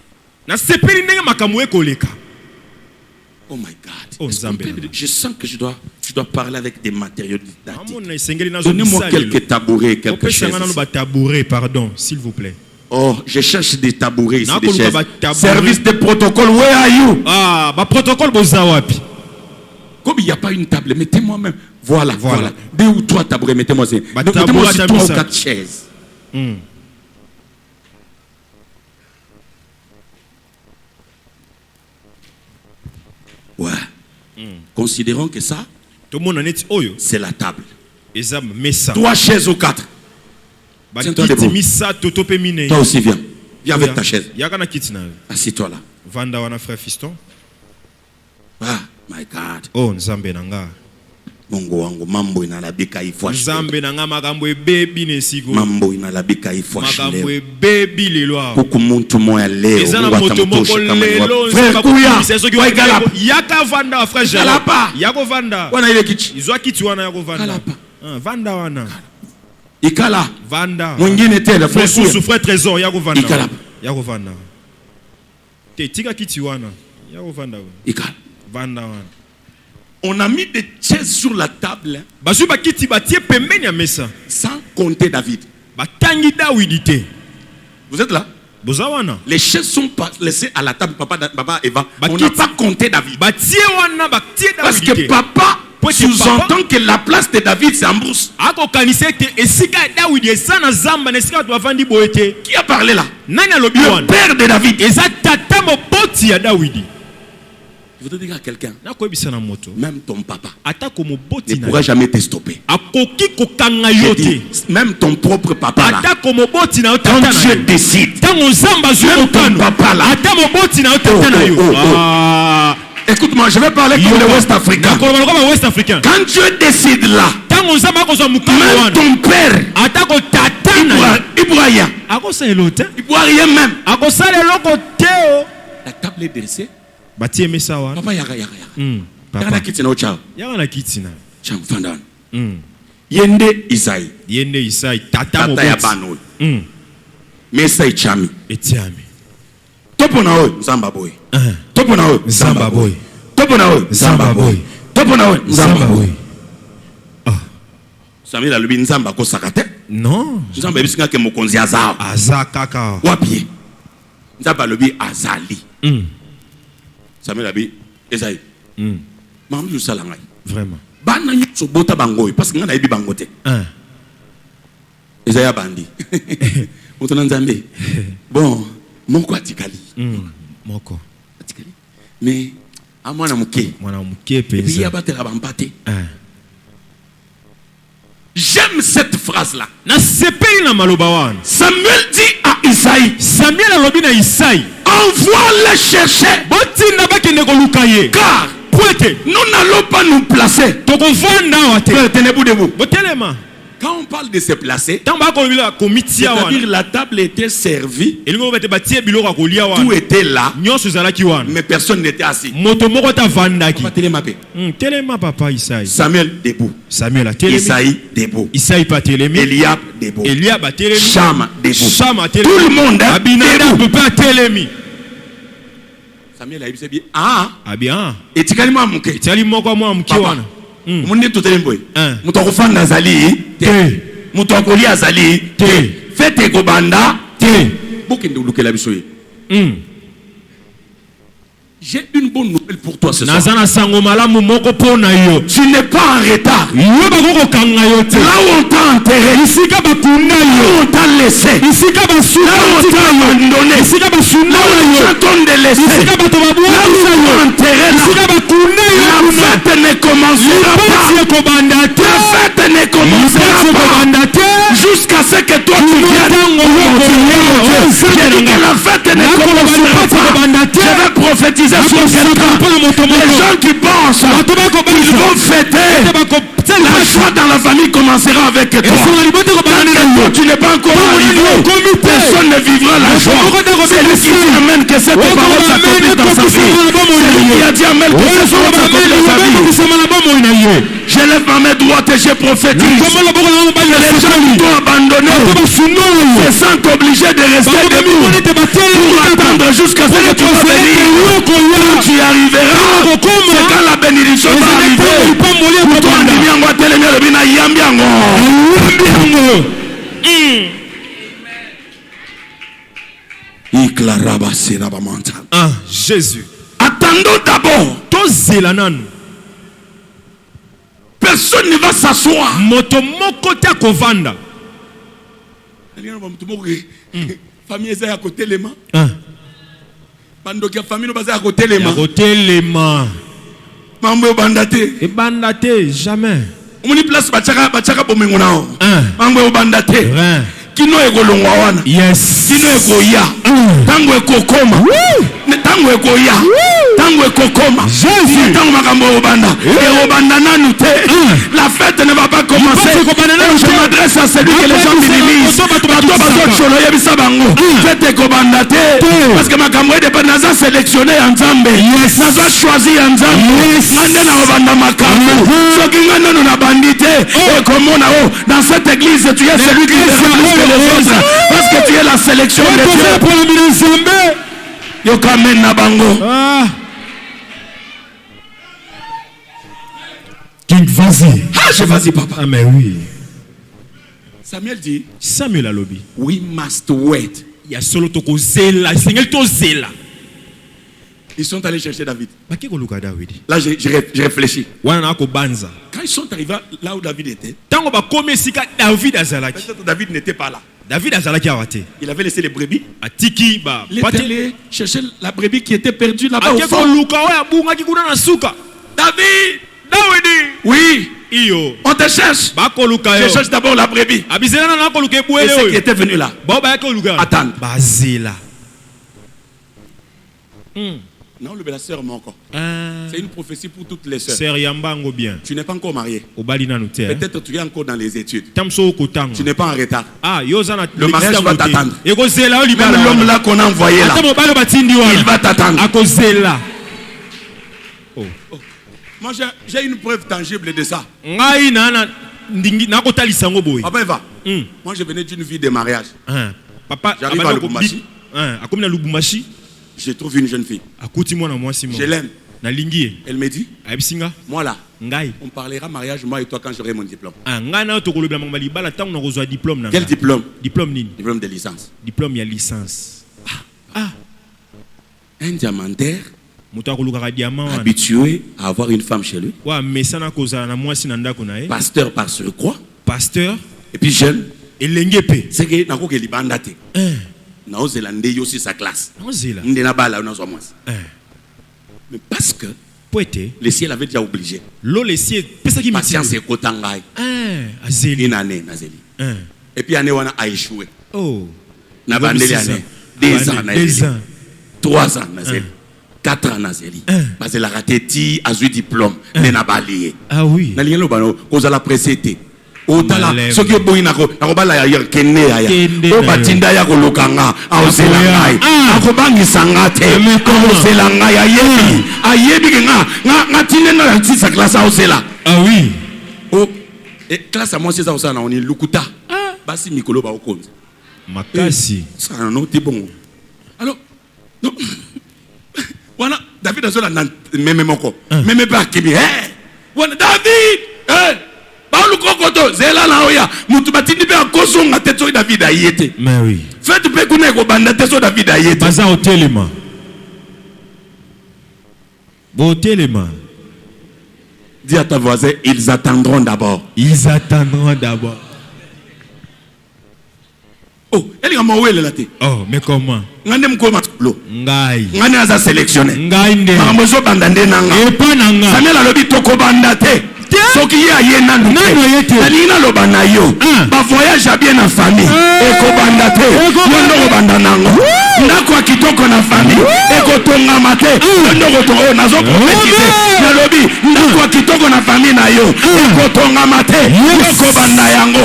S2: Na sepeli ndenge makambo ekoleka.
S3: Oh my God. Je sens que je dois parler avec des matériaux didactiques. Donnez-moi quelques tabourets, quelques chaises.
S2: Pardon, s'il vous plaît.
S3: Oh, je cherche des tabourets ici, des chaises. Service de protocole, where are you?
S2: Ah, protocole bozawapi.
S3: Comme il n'y a pas une table, mettez-moi même. Voilà. 2 ou 3 tabourets, mettez-moi ça. Mettez-moi aussi 3 ou 4 chaises. Ouais. Considérons que ça, c'est la table. 3 chaises ou 4. Tiens-toi debout. Toi aussi, viens. Viens avec ta chaise. Assis-toi là. Ah, my God.
S2: Oh, Nzambe nanga.
S3: Mungu wangu, mambo inalabika ifwashi.
S2: Nzambe nanga magambo ebebi nesigo.
S3: Mambo inalabika ifwashi.
S2: Magambo ebebi lelo.
S3: Kuku muntu moya leo.
S2: Ezana moto moko lelo.
S3: Frère Kuya.
S2: Galapa. Yaka vanda frère
S3: Galapa.
S2: Yako vanda.
S3: Wana ile kichi.
S2: Izwa kichi wana yako vanda.
S3: Galapa.
S2: Vanda wana.
S3: Ikala.
S2: Vanda.
S3: Mwingine tena frère Kuya.
S2: Frère Trésor yako vanda.
S3: Ikala.
S2: Yako vanda. Te tika kichi wana. Yako vanda.
S3: Ikala.
S2: Vanda wana.
S3: On a mis des chaises sur la table sans compter David. Vous êtes là? Les chaises sont pas laissées à la table, papa Eva. On n'a pas compté David. Parce que papa sous-entend que la place de David c'est en brousse. Qui a parlé là? Le père de David. Je voudrais dire à quelqu'un, même ton papa ne pourra jamais te stopper. Je dis, même ton propre papa là, quand Dieu décide, même ton papa là, écoute-moi, je vais parler comme le West Africain. Quand Dieu décide là, même ton père, il ne pourra rien même. La table est dressée. Papa yaga. Yaga kitina ochao.
S2: Yaga kitina.
S3: Cham fandan. Yende Isaï. Tata ya bano. Mesa ichami.
S2: Etiami.
S3: Topo na oi Nzamba boy. Topo na oi
S2: Nzamba boy.
S3: Topo na oi Nzamba boy. Topo na oi Nzamba boy. Samuel alubi Nzamba ko sakate?
S2: Non.
S3: Nzamba ebisinga ke mokonzi azao.
S2: Azakaka.
S3: Wapi? Nzamba alubi azali. Samuel abi Esaïe. Maman nous salangai.
S2: Vraiment.
S3: Bana nyuso bota bangoy parce que ngana ebi bangote. Esaïe bandi. Motona Nzambe. Bon, moko atikali.
S2: Moko.
S3: Atikali. Mais à mwana muke.
S2: Mwana muke penza.
S3: Et puis abatela bampate. J'aime cette phrase là. Samuel dit à Isaïe. Envoie les chercher. Car nous n'allons pas nous placer. Tenez-vous debout. Quand on parle de se placer, c'est-à-dire la table était servie, tout était là, mais personne n'était assis. Samuel debout, Isaïe debout, Eliab debout, Shama debout, tout le monde debout. Samuel a dit bien, et tu as dit Mundi tutelemboy. Mutokufanda zali te. Mutokoli azali te. Fete kobanda te. Bokende ulukela bisoye. J'ai une bonne nouvelle pour toi ce soir. Tu n'es pas en retard. Là où on t'a enterré, là où on t'a laissé, là où on t'a abandonné, là où tu attends de laisser, là où on t'a enterré, la fête ne commencera pas. La fête ne commencera pas jusqu'à ce que toi tu viennes. Je dis que la fête ne commencera pas. Je vais prophétiser. Les gens qui pensent qu'ils vont fêter, la joie dans la famille commencera avec toi. Tant que tu n'es pas encore arrivé, personne ne vivra la joie. C'est lui qui dit amen que cette parole s'accomplisse dans sa vie. C'est lui qui a dit amen que cette parole s'accomplisse dans sa vie. Je Je lève ma main droite et je prophétise. Les gens qui t'ont abandonné se sentent obligés de rester debout pour attendre jusqu'à ce que tu vas venir. Quand tu arriveras, c'est quand la bénédiction va arriver. Pour toi,
S2: Jésus.
S3: Attendons d'abord. Personne ne va s'asseoir. Famille est à côté les mains. Pendant que famille est à côté les mains. Mambo bandate.
S2: Et bandate jamais.
S3: On y place bachaka bomengonao. Mambo bandate. Kino egolongwa wana.
S2: Yes.
S3: Kino egoya. Tango ekokoma. Tango ekoya. Tango ekokoma.
S2: Jésus.
S3: Tango makambo obanda. Et obanda nanu te. La fête ne va pas commencer. Je m'adresse à celui que les gens minimisent. Bato cholo yebisa bango. Fête ekobanda te. Parce que makambo est pas naza sélectionné en Nzambe. Naza choisi en Nzambe. Mande na obanda makambo. Soki ngana no na bandité. Et comment dans cette église tu es celui qui est les autres, parce que tu es la sélection de Dieu. Yokamen Nabango.
S2: King, vas-y.
S3: Je vas-y, papa.
S2: Ah, mais oui.
S3: Samuel dit.
S2: Samuel a lobby.
S3: We must wait.
S2: Il y a solo toko zela. Seigneur to zela.
S3: Ils sont allés chercher David.
S2: Là,
S3: j'ai réfléchi.
S2: Quand
S3: ils sont arrivés là où David était,
S2: peut-être
S3: David n'était pas là.
S2: David
S3: il avait laissé les brebis.
S2: Il
S3: était allé chercher la brebis qui était perdue là-bas au fond. David! Oui! On te cherche. Je cherche d'abord la brebis. Et ceux qui étaient venus là. Attends. Non, le sœur encore. C'est une prophétie pour toutes les sœurs. Tu n'es pas encore marié. Peut-être tu es encore dans les études. Tu n'es pas en retard. Le mariage va t'attendre. Même l'homme là qu'on a envoyé là, il va t'attendre. Moi j'ai une preuve tangible de ça. Papa Eva, moi je venais d'une vie de mariage. J'arrive à Lubumbashi. Je trouve une jeune fille. Je l'aime. Elle me dit, moi là, on parlera mariage moi et toi quand j'aurai mon diplôme. Quel diplôme? Diplôme de licence. Un diamantaire habitué à avoir une femme chez lui. Pasteur par surcroît. Et puis jeune. C'est que n'a pas libanda te. Naozelande aussi sa classe. Mais parce que le ciel avait déjà obligé. Patience et kotangai. Une année nazeli. Et puis année wana a échoué. Na bandeli année. 2 ans nazeli. 3 ans nazeli. 4 ans nazeli. Parce que la raté ti a eu diplôme mais n'a pas lié.
S2: Ah oui.
S3: Na lingelo bano koza la précédé. Otala soki boyi nakobala ya kenne aya o batinda ya kolokanga aozela ngai akobangisa ngate aozela ngai ayebi nga tinde na tisa classe aozela.
S2: Ah oui.
S3: O classe à moi c'est ça aussi na on est lukuta basi mikolo ba okonza
S2: makasi
S3: ça non c'est bon. Alors non voilà David azola même moko même pas kibi voilà David Balukokoto zela la oya mutu batindi be akozonga teto David ayete.
S2: Mais oui.
S3: Faites pe kuna ko banda teto David ayete.
S2: Baza hotelema. Hotelema.
S3: Dis à ta voisin, ils attendront d'abord.
S2: Ils attendront d'abord.
S3: Oh, elle est mort là té.
S2: Oh, mais comment?
S3: Ngandem ko matlo.
S2: Ngai.
S3: Ngane aza sélectionné.
S2: Ngai nde.
S3: Mamozo bandande nanga.
S2: Et pas nanga.
S3: Samuel alobi toko bandate. Soki ya yena nute. Alina lo banayo. Ba voyage bien en famille. Eko bandate. Yondo banda nango. Ndako akitoko na famille. Eko tonga mate. Yondo to nazo prophétiser. Nalobi ndako akitoko na famille na yo. Eko tonga mate. Eko banda yango.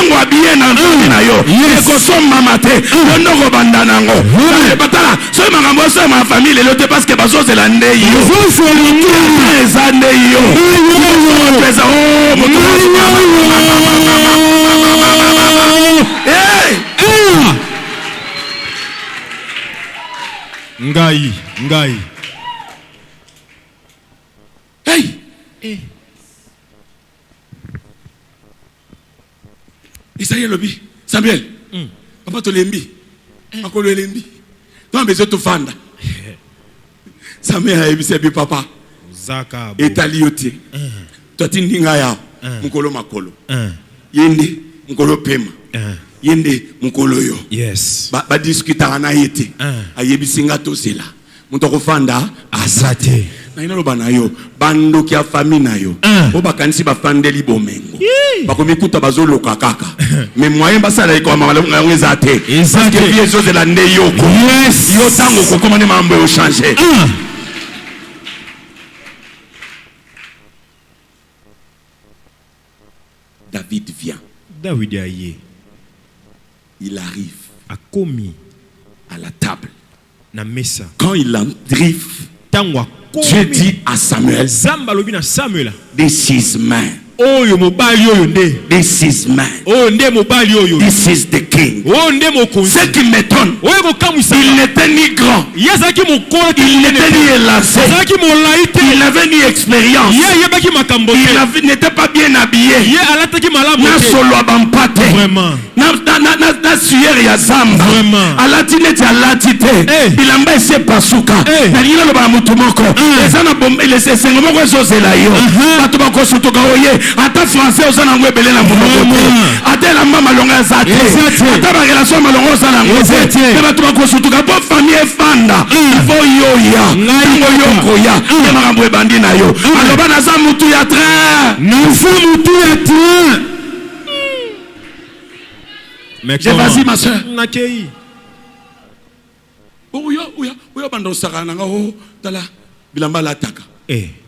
S3: ntango abiye na nzambe na yo ekosomama te ondoko banda nango batala soki makambo osoma na famille lelo te parce que bazozela nde yo eza nde yo eza moto
S2: ngai
S3: hey Isaïe lobi Samuel papa tolembi makolo elembi toi besoin to fanda Samuel a ebise bi papa
S2: zaka
S3: etali yote toi tindinga ya mukolo makolo yende mukolo pema yende mukolo yo
S2: yes
S3: ba discuter na yete ayebisinga to sela muto ko fanda asate na ina loba na yo bando kia famille na yo o bakanisi ba fandeli bomengo bakomi kuta bazoloka kaka mais moyen basala ko mama la ngeza te parce que yeso de la nde yoko yes yo tango ko komane mambo yo changer David vient.
S2: David aye.
S3: Il arrive
S2: a commis
S3: à la table.
S2: Na mesa.
S3: Quand il arrive, Dieu dit à Samuel, this is man. This is man. This is the king. Ce qui m'étonne, il n'était ni grand, il n'était ni élancé, il n'avait ni expérience, il n'était pas bien habillé. Na solo abampate, na suyer ya zamba, alatine ti alatite, bilamba ese pasuka, na lina lo ba mutu moko, ezana bombe lese sengo moko ezozela yo, batu bako sutuka oye, ata français osana ngwebele na monoko te, ata la mama longa zate, ata ba relation malongo osana ngwete, te batu bako sutuka po famille fanda, fo yoya, ngo yoko ya, te makambo ebandi na yo, aloba na za mutu ya train, na za mutu ya train. J'ai vas-y ma soeur.
S2: Nakei.
S3: Oya bando sakana ngo tala bilamba la taka.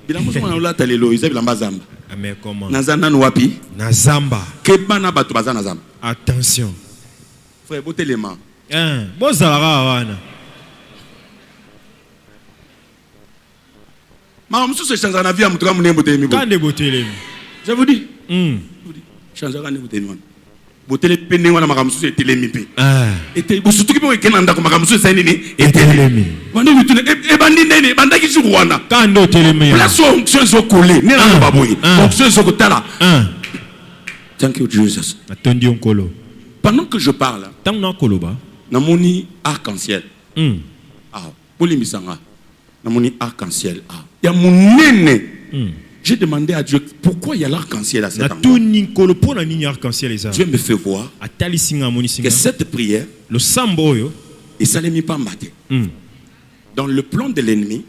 S3: Bilamba soma la talelo isa bilamba zamba.
S2: Mais comment?
S3: Nazana wapi?
S2: Na zamba.
S3: Ke bana batu bazana zamba.
S2: Attention.
S3: Frère botelema.
S2: Bozara wana.
S3: Ma musu se changer na vie amutuka munembo telemi.
S2: Kande botelemi.
S3: Je vous dis. Changer na botelemi. Botele pene wana makamsusu etelemi pe. Ete bosutuki pe kenanda ko makamsusu sa nini etelemi. Bande bitune e bandi nene bandaki su wana.
S2: Kando telemi.
S3: Place onction zo coller. Ne na baboyi. Onction zo kotala. Thank you Jesus.
S2: Atondi onkolo.
S3: Pendant que je parle,
S2: tant na koloba.
S3: Namoni arc-en-ciel. Bolimisanga. Namoni arc-en-ciel. Ya munene. J'ai demandé à Dieu pourquoi il y a l'arc-en-ciel à cet endroit. Dieu me fait voir que cette prière et ça n'est pas maté. Dans le plan de l'ennemi,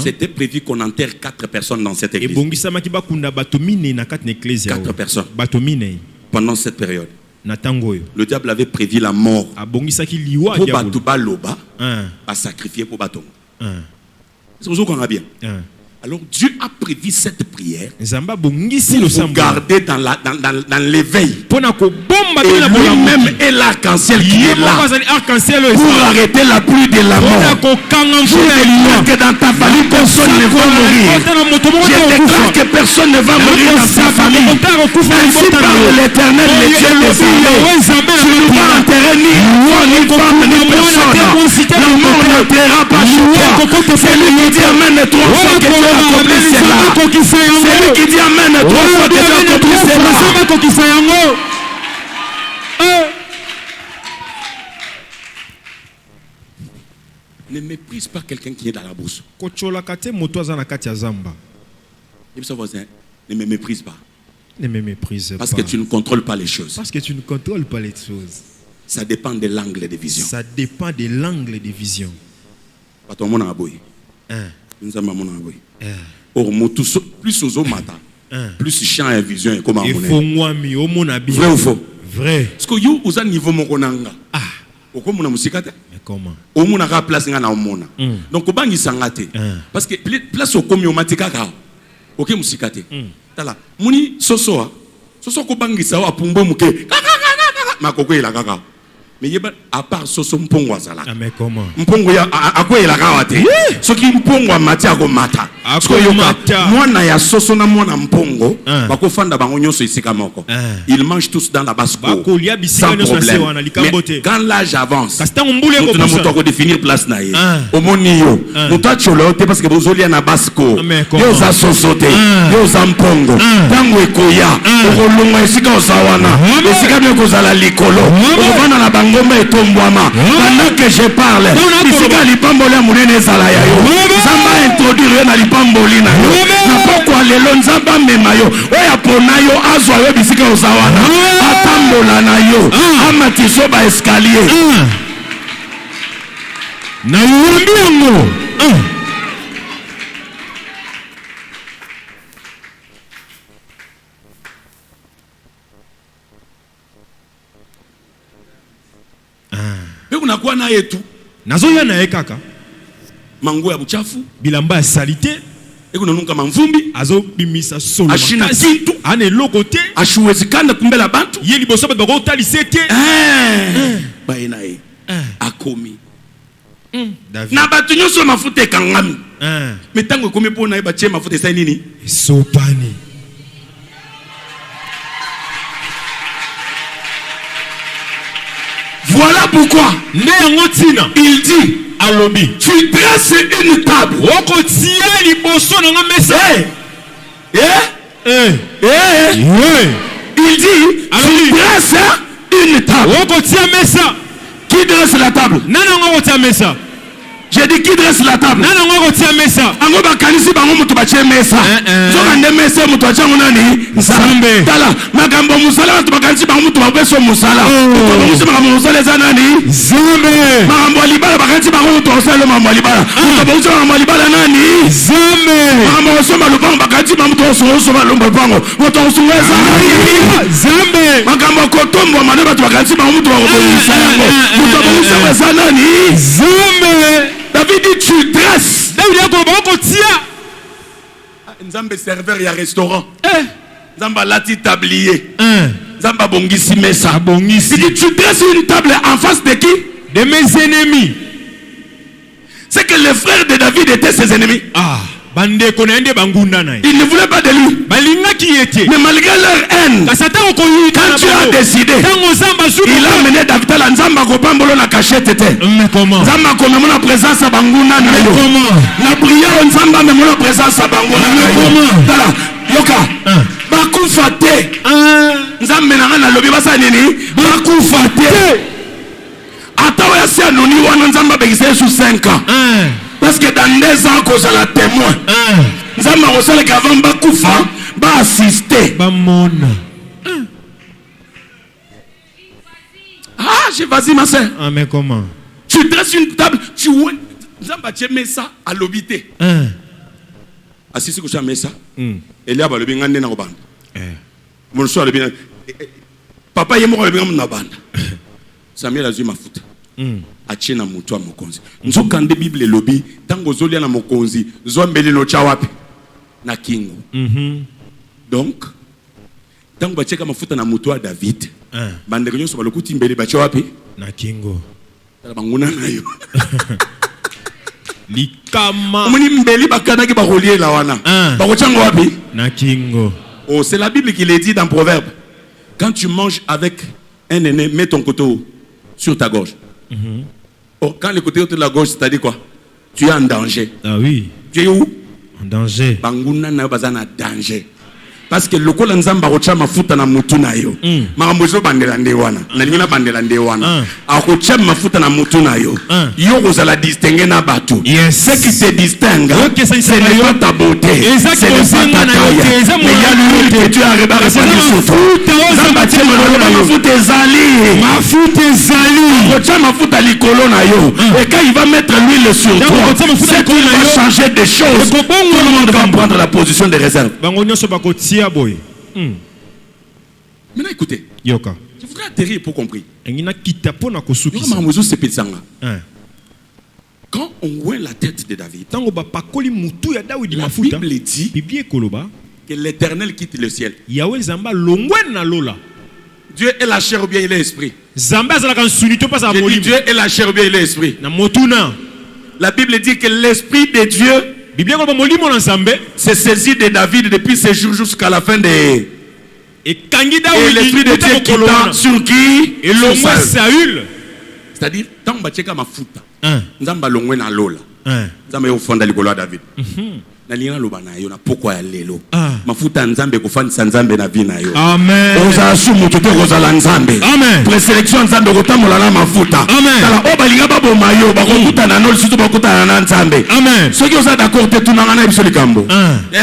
S3: c'était prévu qu'on enterre 4 personnes dans cette église. 4 personnes pendant cette période. Le diable avait prévu la mort pour Batouba Loba à sacrifier pour Baton. C'est pour ça qu'on a bien. Alors Dieu a prévu cette prière pour vous garder dans l'éveil. Et lui-même est l'arc-en-ciel qui est là pour arrêter la pluie de la mort. Je déclare que dans ta famille, personne ne va mourir. Je déclare que personne ne va mourir dans ta famille. Ainsi parle l'Éternel, le Dieu des armées. Tu ne vas enterrer ni femme, ni personne. La mort ne t'aira pas chez toi. C'est lui qui dit Amen 3 fois que tu as accompli cela. C'est lui qui dit Amen 3 fois que tu as accompli cela. Ne méprise pas quelqu'un qui est dans la bourse. Ne me méprise pas.
S2: Ne me méprise
S3: parce pas. Que tu ne contrôles pas les choses.
S2: Parce que tu ne contrôles pas les choses.
S3: Ça dépend de l'angle de vision.
S2: Ça dépend de l'angle de vision.
S3: Plus aux hommes plus chiant et vision et comment
S2: vrai
S3: ou faux?
S2: Vrai.
S3: Parce que you aux niveau mongonanga. Okomuna musikate.
S2: Comment?
S3: Omuna ka place nga na omona. Donc obangi sangate. Parce que place okomi omatika ka. OK musikate. Tala muni sosoa Soso ko bangisa wa pumbo muke. Makoko ila kaka. Mais yeba à part soso mpongo azala.
S2: Ah mais comment?
S3: Mpongo ya akwe ila kawate. Soki mpongo mati ako mata. Sko yoka mwana ya soso na mwana mpongo bako fanda bango nyonso isika moko. Ils mangent tous dans la basse-cour. Sans problème. Mais quand l'âge avance, nous devons définir place na ye. Omoni yo. Muta cholo te parce que bozoli na basse-cour. Yo za soso te. Yo za mpongo. Tango ekoya. Okolonga isika osawana. Isika meko zala likolo. Okofanda na ngombe etombwama pendant que je parle bisika lipamboli ya munene ezala ya yo nzamba introduire na lipamboli na yo na pokwa lelo nzamba mema yo oya pona yo azwa yo bisika ozawana atambola na yo amatiso ba escalier
S1: na uambi yango
S3: unakuwa na yetu
S2: nazoya na ekaka
S3: mango ya buchafu
S2: bilamba ya salite
S3: eko nanuka mamvumbi
S2: azo bimisa solo
S3: ashina kintu
S2: ane lokote
S3: ashuwezikanda kumbela bantu
S2: ye liboso ba bako talisete
S3: ba enae akomi
S2: David
S3: na batu nyonso mafuta ekangami metango ekomi pona ba tie mafuta sai nini
S2: sopani.
S3: Voilà pourquoi
S2: il
S3: dit
S2: alobi
S3: tu dresses une table. Il dit tu dresses une table. Qui dresse la table? J'ai dit qui dresse la table? Ango bakanisi bango mutu bache mesa. Zoka nde mesa mutu acha nani? Nzambe. Tala magambo musala mutu bakanisi bango mutu babeso musala. Mutu bamusi magambo musala za nani? Nzambe. Magambo libala bakanisi bango mutu osala magambo libala. Mutu bamusi magambo libala nani? Nzambe. Magambo osoma lupango bakanisi bango mutu osoma lupango. Mutu osoma za nani? Nzambe. Magambo kotombo mane batu bakanisi bango mutu bakobolisa yango. Mutu bamusi za nani? Nzambe. David dit tu dresses. Nzambe serveur ya restaurant. Nzamba lati tablier. Nzamba bongisi mesa. Bongisi. Il dit tu dresses une table en face de qui? De mes ennemis. C'est que les frères de David étaient ses ennemis. Ils ne voulaient pas de lui. Mais malgré leur haine, quand tu as décidé, il a mené David à Nzamba Kopambolo na cachette. Nzamba komemo na présence à Banguna na yo. La prière Nzamba memo na présence à Banguna na yo. Yoka. Bakufate. Nzamba na lobi basa nini? Bakufate. Atawa ya sia noni wana Nzamba begise sous 5 ans. Parce que dans 2 ans, qu'on a la témoin. Nous avons reçu les gavans Bakoufa, va assister. J'ai vas-y ma soeur.
S2: Mais comment?
S3: Tu dresses une table, tu vois. Nous avons mis ça à l'obité. Assisté que tu as mis ça. Et là, le bien na bande. Mon soir le bien. Papa est mort le bien na bande. Samuel a dit ma faute. Achena mutu wa mokonzi nzokande bible lobi tango zolia na mokonzi zombeli no chawapi na kingo donc tango bacheka mafuta na mutu wa David bandeko nyonso balokuti mbele bachawapi
S2: na kingo
S3: tala banguna nayo
S2: likama
S3: omoni mbeli bakana ki barolie la wana bakochanga wapi
S2: na kingo.
S3: Oh, c'est la Bible qui le dit dans Proverbe. Quand tu manges avec un aîné, mets ton couteau sur ta gorge. Oh, quand le côté de la gauche, c'est-à-dire quoi? Tu es en danger.
S2: Ah oui.
S3: Tu es où?
S2: En danger.
S3: Banguna na bazana danger. Parce que le kola nzamba rocha mafuta na mutu na yo. Marambozo bandela ndewana. Na lingina bandela ndewana. Akocha mafuta na mutu na yo. Yo kozala distinguer na batu.
S2: Yes.
S3: Ce qui te distingue, ce n'est pas ta beauté. C'est le pas ta taille. Mais il y a l'huile que tu as réparé sur toi. Nzamba tie malolo mafuta ezali. Mafuta ezali. Rocha mafuta likolo na yo. Et quand il va mettre l'huile sur toi, c'est qu'il va changer des choses. Tout le monde va prendre la position de réserve. Maintenant écoutez,
S2: Yoka.
S3: je voudrais atterrir pour comprendre. Quand on voit la tête de David, la Bible dit Que l'Éternel quitte le ciel.
S2: Yahweh zamba longwen na lola.
S3: Dieu est la chair ou bien il est esprit?
S2: Zamba zala kan sunito pas
S3: Je dis Dieu est la chair ou bien il est esprit?
S2: Na motuna.
S3: La Bible dit que l'esprit de Dieu s'est saisi de David depuis ses jours jusqu'à la fin des... Et l'esprit de Dieu qui t'a sur qui?
S2: Et l'homme Saül.
S3: C'est-à-dire, tant que tu as ma fouta, nous avons l'ongwe na lola. Nous avons fondé le David. Nalina lobana yo na poko ya lelo mafuta nzambe kufanisa nzambe na vina yo amen oza sumu toto kozala nzambe amen preselection nzambe kotambola na mafuta amen tala obalinga baboma yo bakokuta na noli suto bakuta na nzambe amen soki oza d'accord te tunanga na biso likambo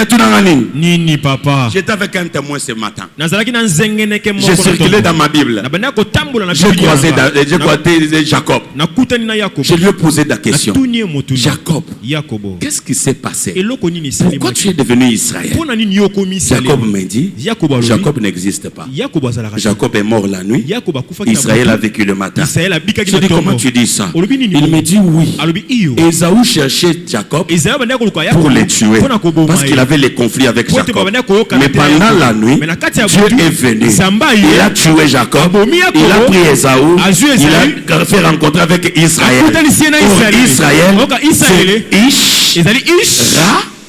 S3: tunanga nini papa j'étais avec un témoin ce matin nazalaki na nzengeneke moko j'ai circulé dans ma Bible j'ai croisé Jacob nakutani na Yakobo je lui ai posé la question Jacob qu'est-ce qui s'est passé? Pourquoi tu es devenu Israël? Jacob m'a dit, Jacob n'existe pas. Jacob est mort la nuit. Israël a vécu le matin. Je dis, comment tu dis ça? Il me dit oui. Ésaü cherchait Jacob pour le tuer parce qu'il avait les conflits avec Jacob. Mais pendant la nuit, Dieu est venu. Il a tué Jacob. Il a pris Ésaü. Il a fait rencontrer avec Israël. Pour Israël, c'est Ish,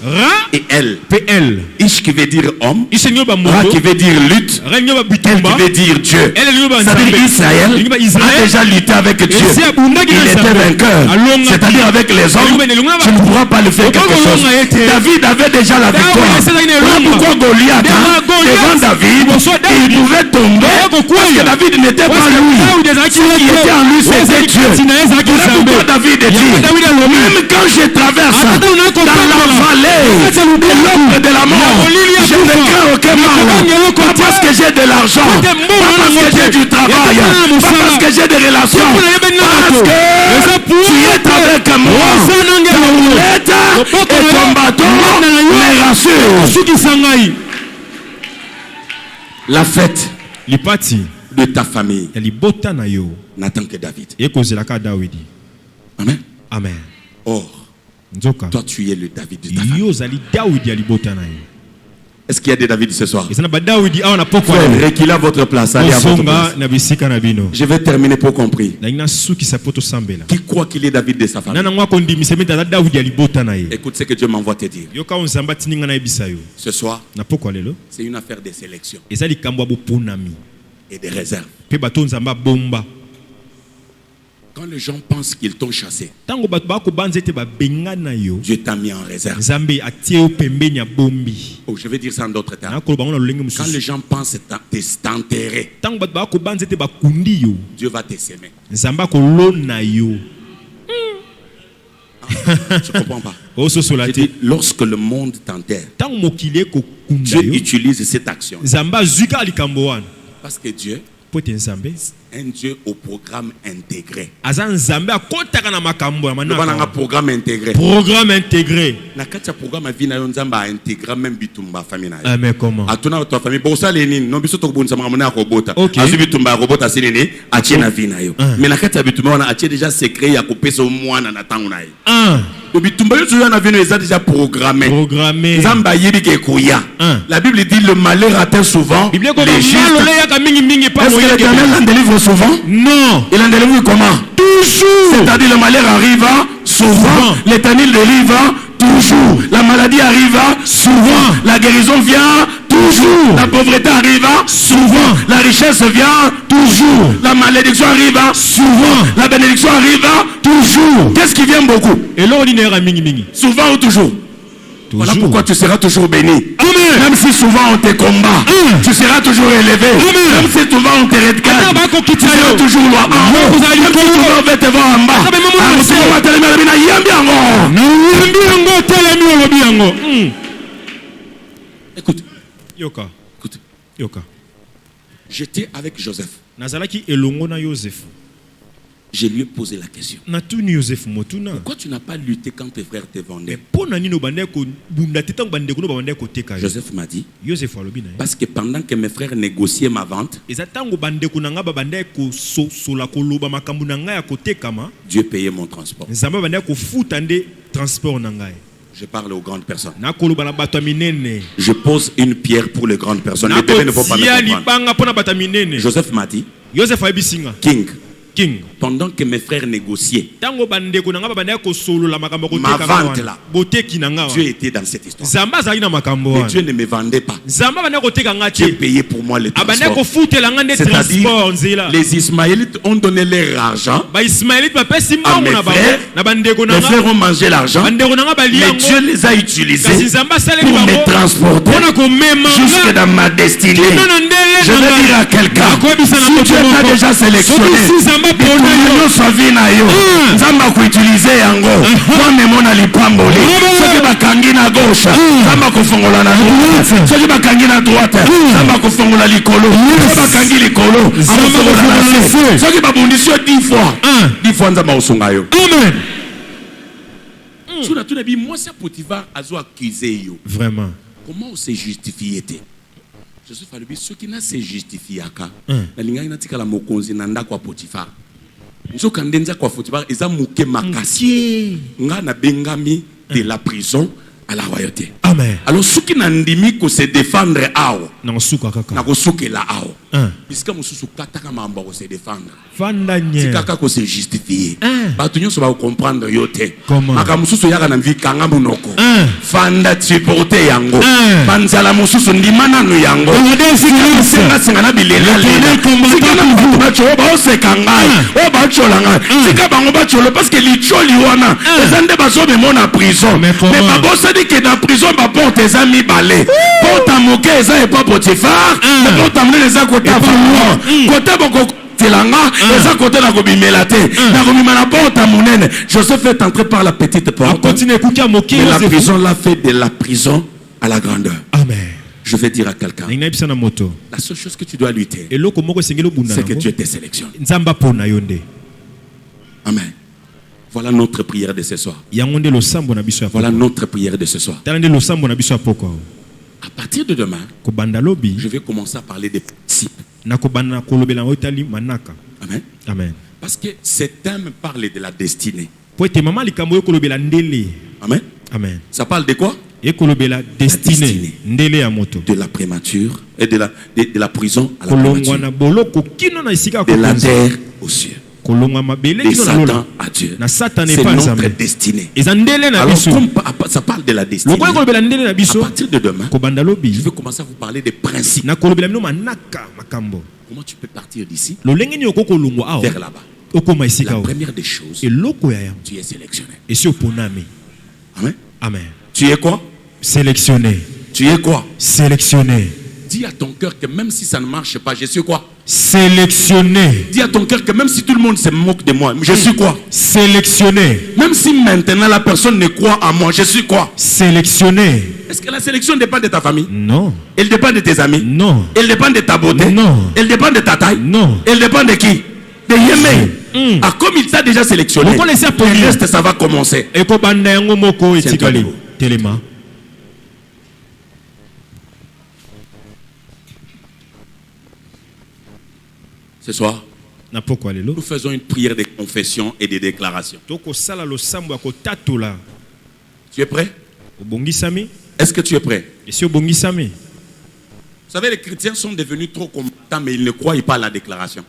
S3: Ra et elle. PL. Ish qui veut dire homme. Ra qui veut dire lutte. Elle qui veut dire Dieu. C'est-à-dire Israël a déjà lutté avec Dieu. Il était vainqueur. C'est-à-dire avec les hommes, tu ne pourras pas le faire quelque chose. David avait déjà la victoire. Voilà pourquoi Goliath, devant David, il pouvait tomber parce que David n'était pas lui. Ce qui était en lui, c'était Dieu. Voilà pourquoi David dit, même quand je traverse dans la vallée de l'ombre de la mort, je ne crains aucun mal. Pas parce que j'ai de l'argent, pas parce que j'ai du travail, pas parce que j'ai des relations, parce que tu es avec moi. Ton lettre et ton bâton me rassurent. La fête de ta famille n'attend que David. Amen. Amen. Or, toi, tu es le David de ta famille. Est-ce qu'il y a des David ce soir? Frère, reculez à votre place. Allez à votre place. Je vais terminer pour compris. Qui croit qu'il est David de sa famille? Écoute ce que Dieu m'envoie te dire. Ce soir, c'est une affaire de sélection et de réserve. Quand les gens pensent qu'ils t'ont chassé, Dieu t'a mis en réserve. Oh, je vais dire ça en d'autres termes. Quand les gens pensent t'enterrer, Dieu va te s'aimer. Je ne comprends pas. Je dis, lorsque le monde t'enterre, Dieu utilise cette action. Parce que Dieu, un Dieu au programme intégré. Programme intégré. Programme intégré. Na katia programme avina nzamba intégré même bitumba famille na. Mais comment? Atuna ta famille pour ça les nini non biso to kubunza mwana robota. Azu bitumba robota sinini atie na vina yo. Mais na katia bitumba on a atie déjà secret ya kopesa mwana na tangu na yo. Le bitumba yo na vina est déjà programmé. Nzamba yebi ke koya. La Bible dit le malheur atteint souvent les justes. Est-ce que l'Éternel en délivre souvent? Non. Il en délivre comment? Toujours. C'est-à-dire le malheur arrive souvent. L'Éternel délivre toujours. La maladie arrive souvent. La guérison vient toujours. La pauvreté arrive souvent. La richesse vient toujours. La malédiction arrive souvent. La bénédiction arrive toujours. Qu'est-ce qui vient beaucoup? Et l'ordinaire souvent ou toujours? Voilà pourquoi tu seras toujours béni. Amen. Même si souvent on te combat, tu seras toujours élevé. Amen. Même si souvent on te regarde, tu seras toujours loin. Même si souvent on va te voir en bas. Écoute. Écoute. J'étais avec Joseph. Je lui ai posé la question. Pourquoi tu n'as pas lutté quand tes frères te vendaient? Joseph m'a dit, parce que pendant que mes frères négociaient ma vente, Dieu payait mon transport. Je parle aux grandes personnes. Je pose une pierre pour les grandes personnes. Les bébés ne vont pas me comprendre. Joseph m'a dit, King, pendant que mes frères négociaient ma vente là, Dieu était dans cette histoire. Mais Dieu ne me vendait pas. Dieu payait pour moi le transport. C'est-à-dire, les Ismaélites ont donné leur argent à mes frères. Les frères ont mangé l'argent. Mais Dieu les a utilisés pour me transporter jusque dans ma destinée. Je vais dire à quelqu'un, si Dieu t'a déjà sélectionné, Zamba kuutiliser yango kwame mona lipamboli soki bakangi na gauche Zamba kufongola na droite soki bakangi na droite Zamba kufongola likolo soki bakangi likolo afongola na se soki babundisi 10 fois Nzamba osunga yo. Amen. Sura tunabi moi c'est Potiphar azo accuser yo.
S2: Vraiment.
S3: Comment on s'est justifié? Joseph alobi soki na se justifiaka na linga ina tikala mokonzi na ndako Potiphar. Nzoka ndenza kwa Potiphar eza muke makasi. Nga na bengami de la prison à la royauté.
S2: Amen.
S3: Alors soki na ndimi ko se défendre ao.
S2: Na suka kaka.
S3: Na ko soke la ao. Puisque mususu kataka mamba ko se défendre.
S2: Fanda nye.
S3: Sikaka ko se justifier. Batu nyonso ba comprendre yote.
S2: Comment?
S3: Maka mususu yaka na mvi kanga munoko. Fanda supporter yango. Banzala mususu ndimana no yango. Singa na bilela lela. Sika na mvu bacho ba osekanga. O bacho langa. Sika bango bacho parce que li choli wana. Ezande bazo me mona prison. Mais babosa dit que dans prison ba porte tes amis balé. Porte à moke eza et pas Potiphar. Porte à les a côté côté boko telanga eza côté na kobimela te. Na kobimela porte à monene. Joseph est entré par la petite porte.
S2: Continue écouter à moke.
S3: La prison l'a fait de la prison à la grandeur.
S2: Amen.
S3: Je vais dire à quelqu'un, la seule chose que tu dois lutter, c'est que Dieu t'ait sélectionné. Amen. Voilà notre prière de ce soir. Voilà notre prière de ce soir. À partir de demain, je vais commencer à parler des principes. Amen.
S2: Amen.
S3: Parce que ce thème parle de la destinée.
S2: Amen.
S3: Amen. Ça parle de quoi?
S2: La destinée
S3: de la prémature et de la prison à la prémature, de la terre aux cieux, de Satan à Dieu. C'est notre destinée. Alors comme ça parle de la destinée, à partir de demain, je vais commencer à vous parler des principes. Comment tu peux partir d'ici vers là-bas? La première des choses, tu es sélectionné. Amen.
S2: Amen.
S3: Tu es quoi?
S2: Sélectionné.
S3: Tu es quoi?
S2: Sélectionné.
S3: Dis à ton cœur que même si ça ne marche pas, je suis quoi?
S2: Sélectionné.
S3: Dis à ton cœur que même si tout le monde se moque de moi, je suis quoi?
S2: Sélectionné.
S3: Même si maintenant la personne ne croit à moi, je suis quoi?
S2: Sélectionné.
S3: Est-ce que la sélection dépend de ta famille?
S2: Non.
S3: Elle dépend de tes amis?
S2: Non.
S3: Elle dépend de ta beauté?
S2: Non.
S3: Elle dépend de ta taille?
S2: Non.
S3: Elle dépend de qui? De Yémé. Ah, comme il t'a déjà sélectionné, le reste ça va commencer. Ce soir, nous faisons une prière de confession et de déclaration. Tu es prêt? Est-ce que tu es prêt? Vous savez, les chrétiens sont devenus trop combattants, mais ils ne croient pas à la déclaration.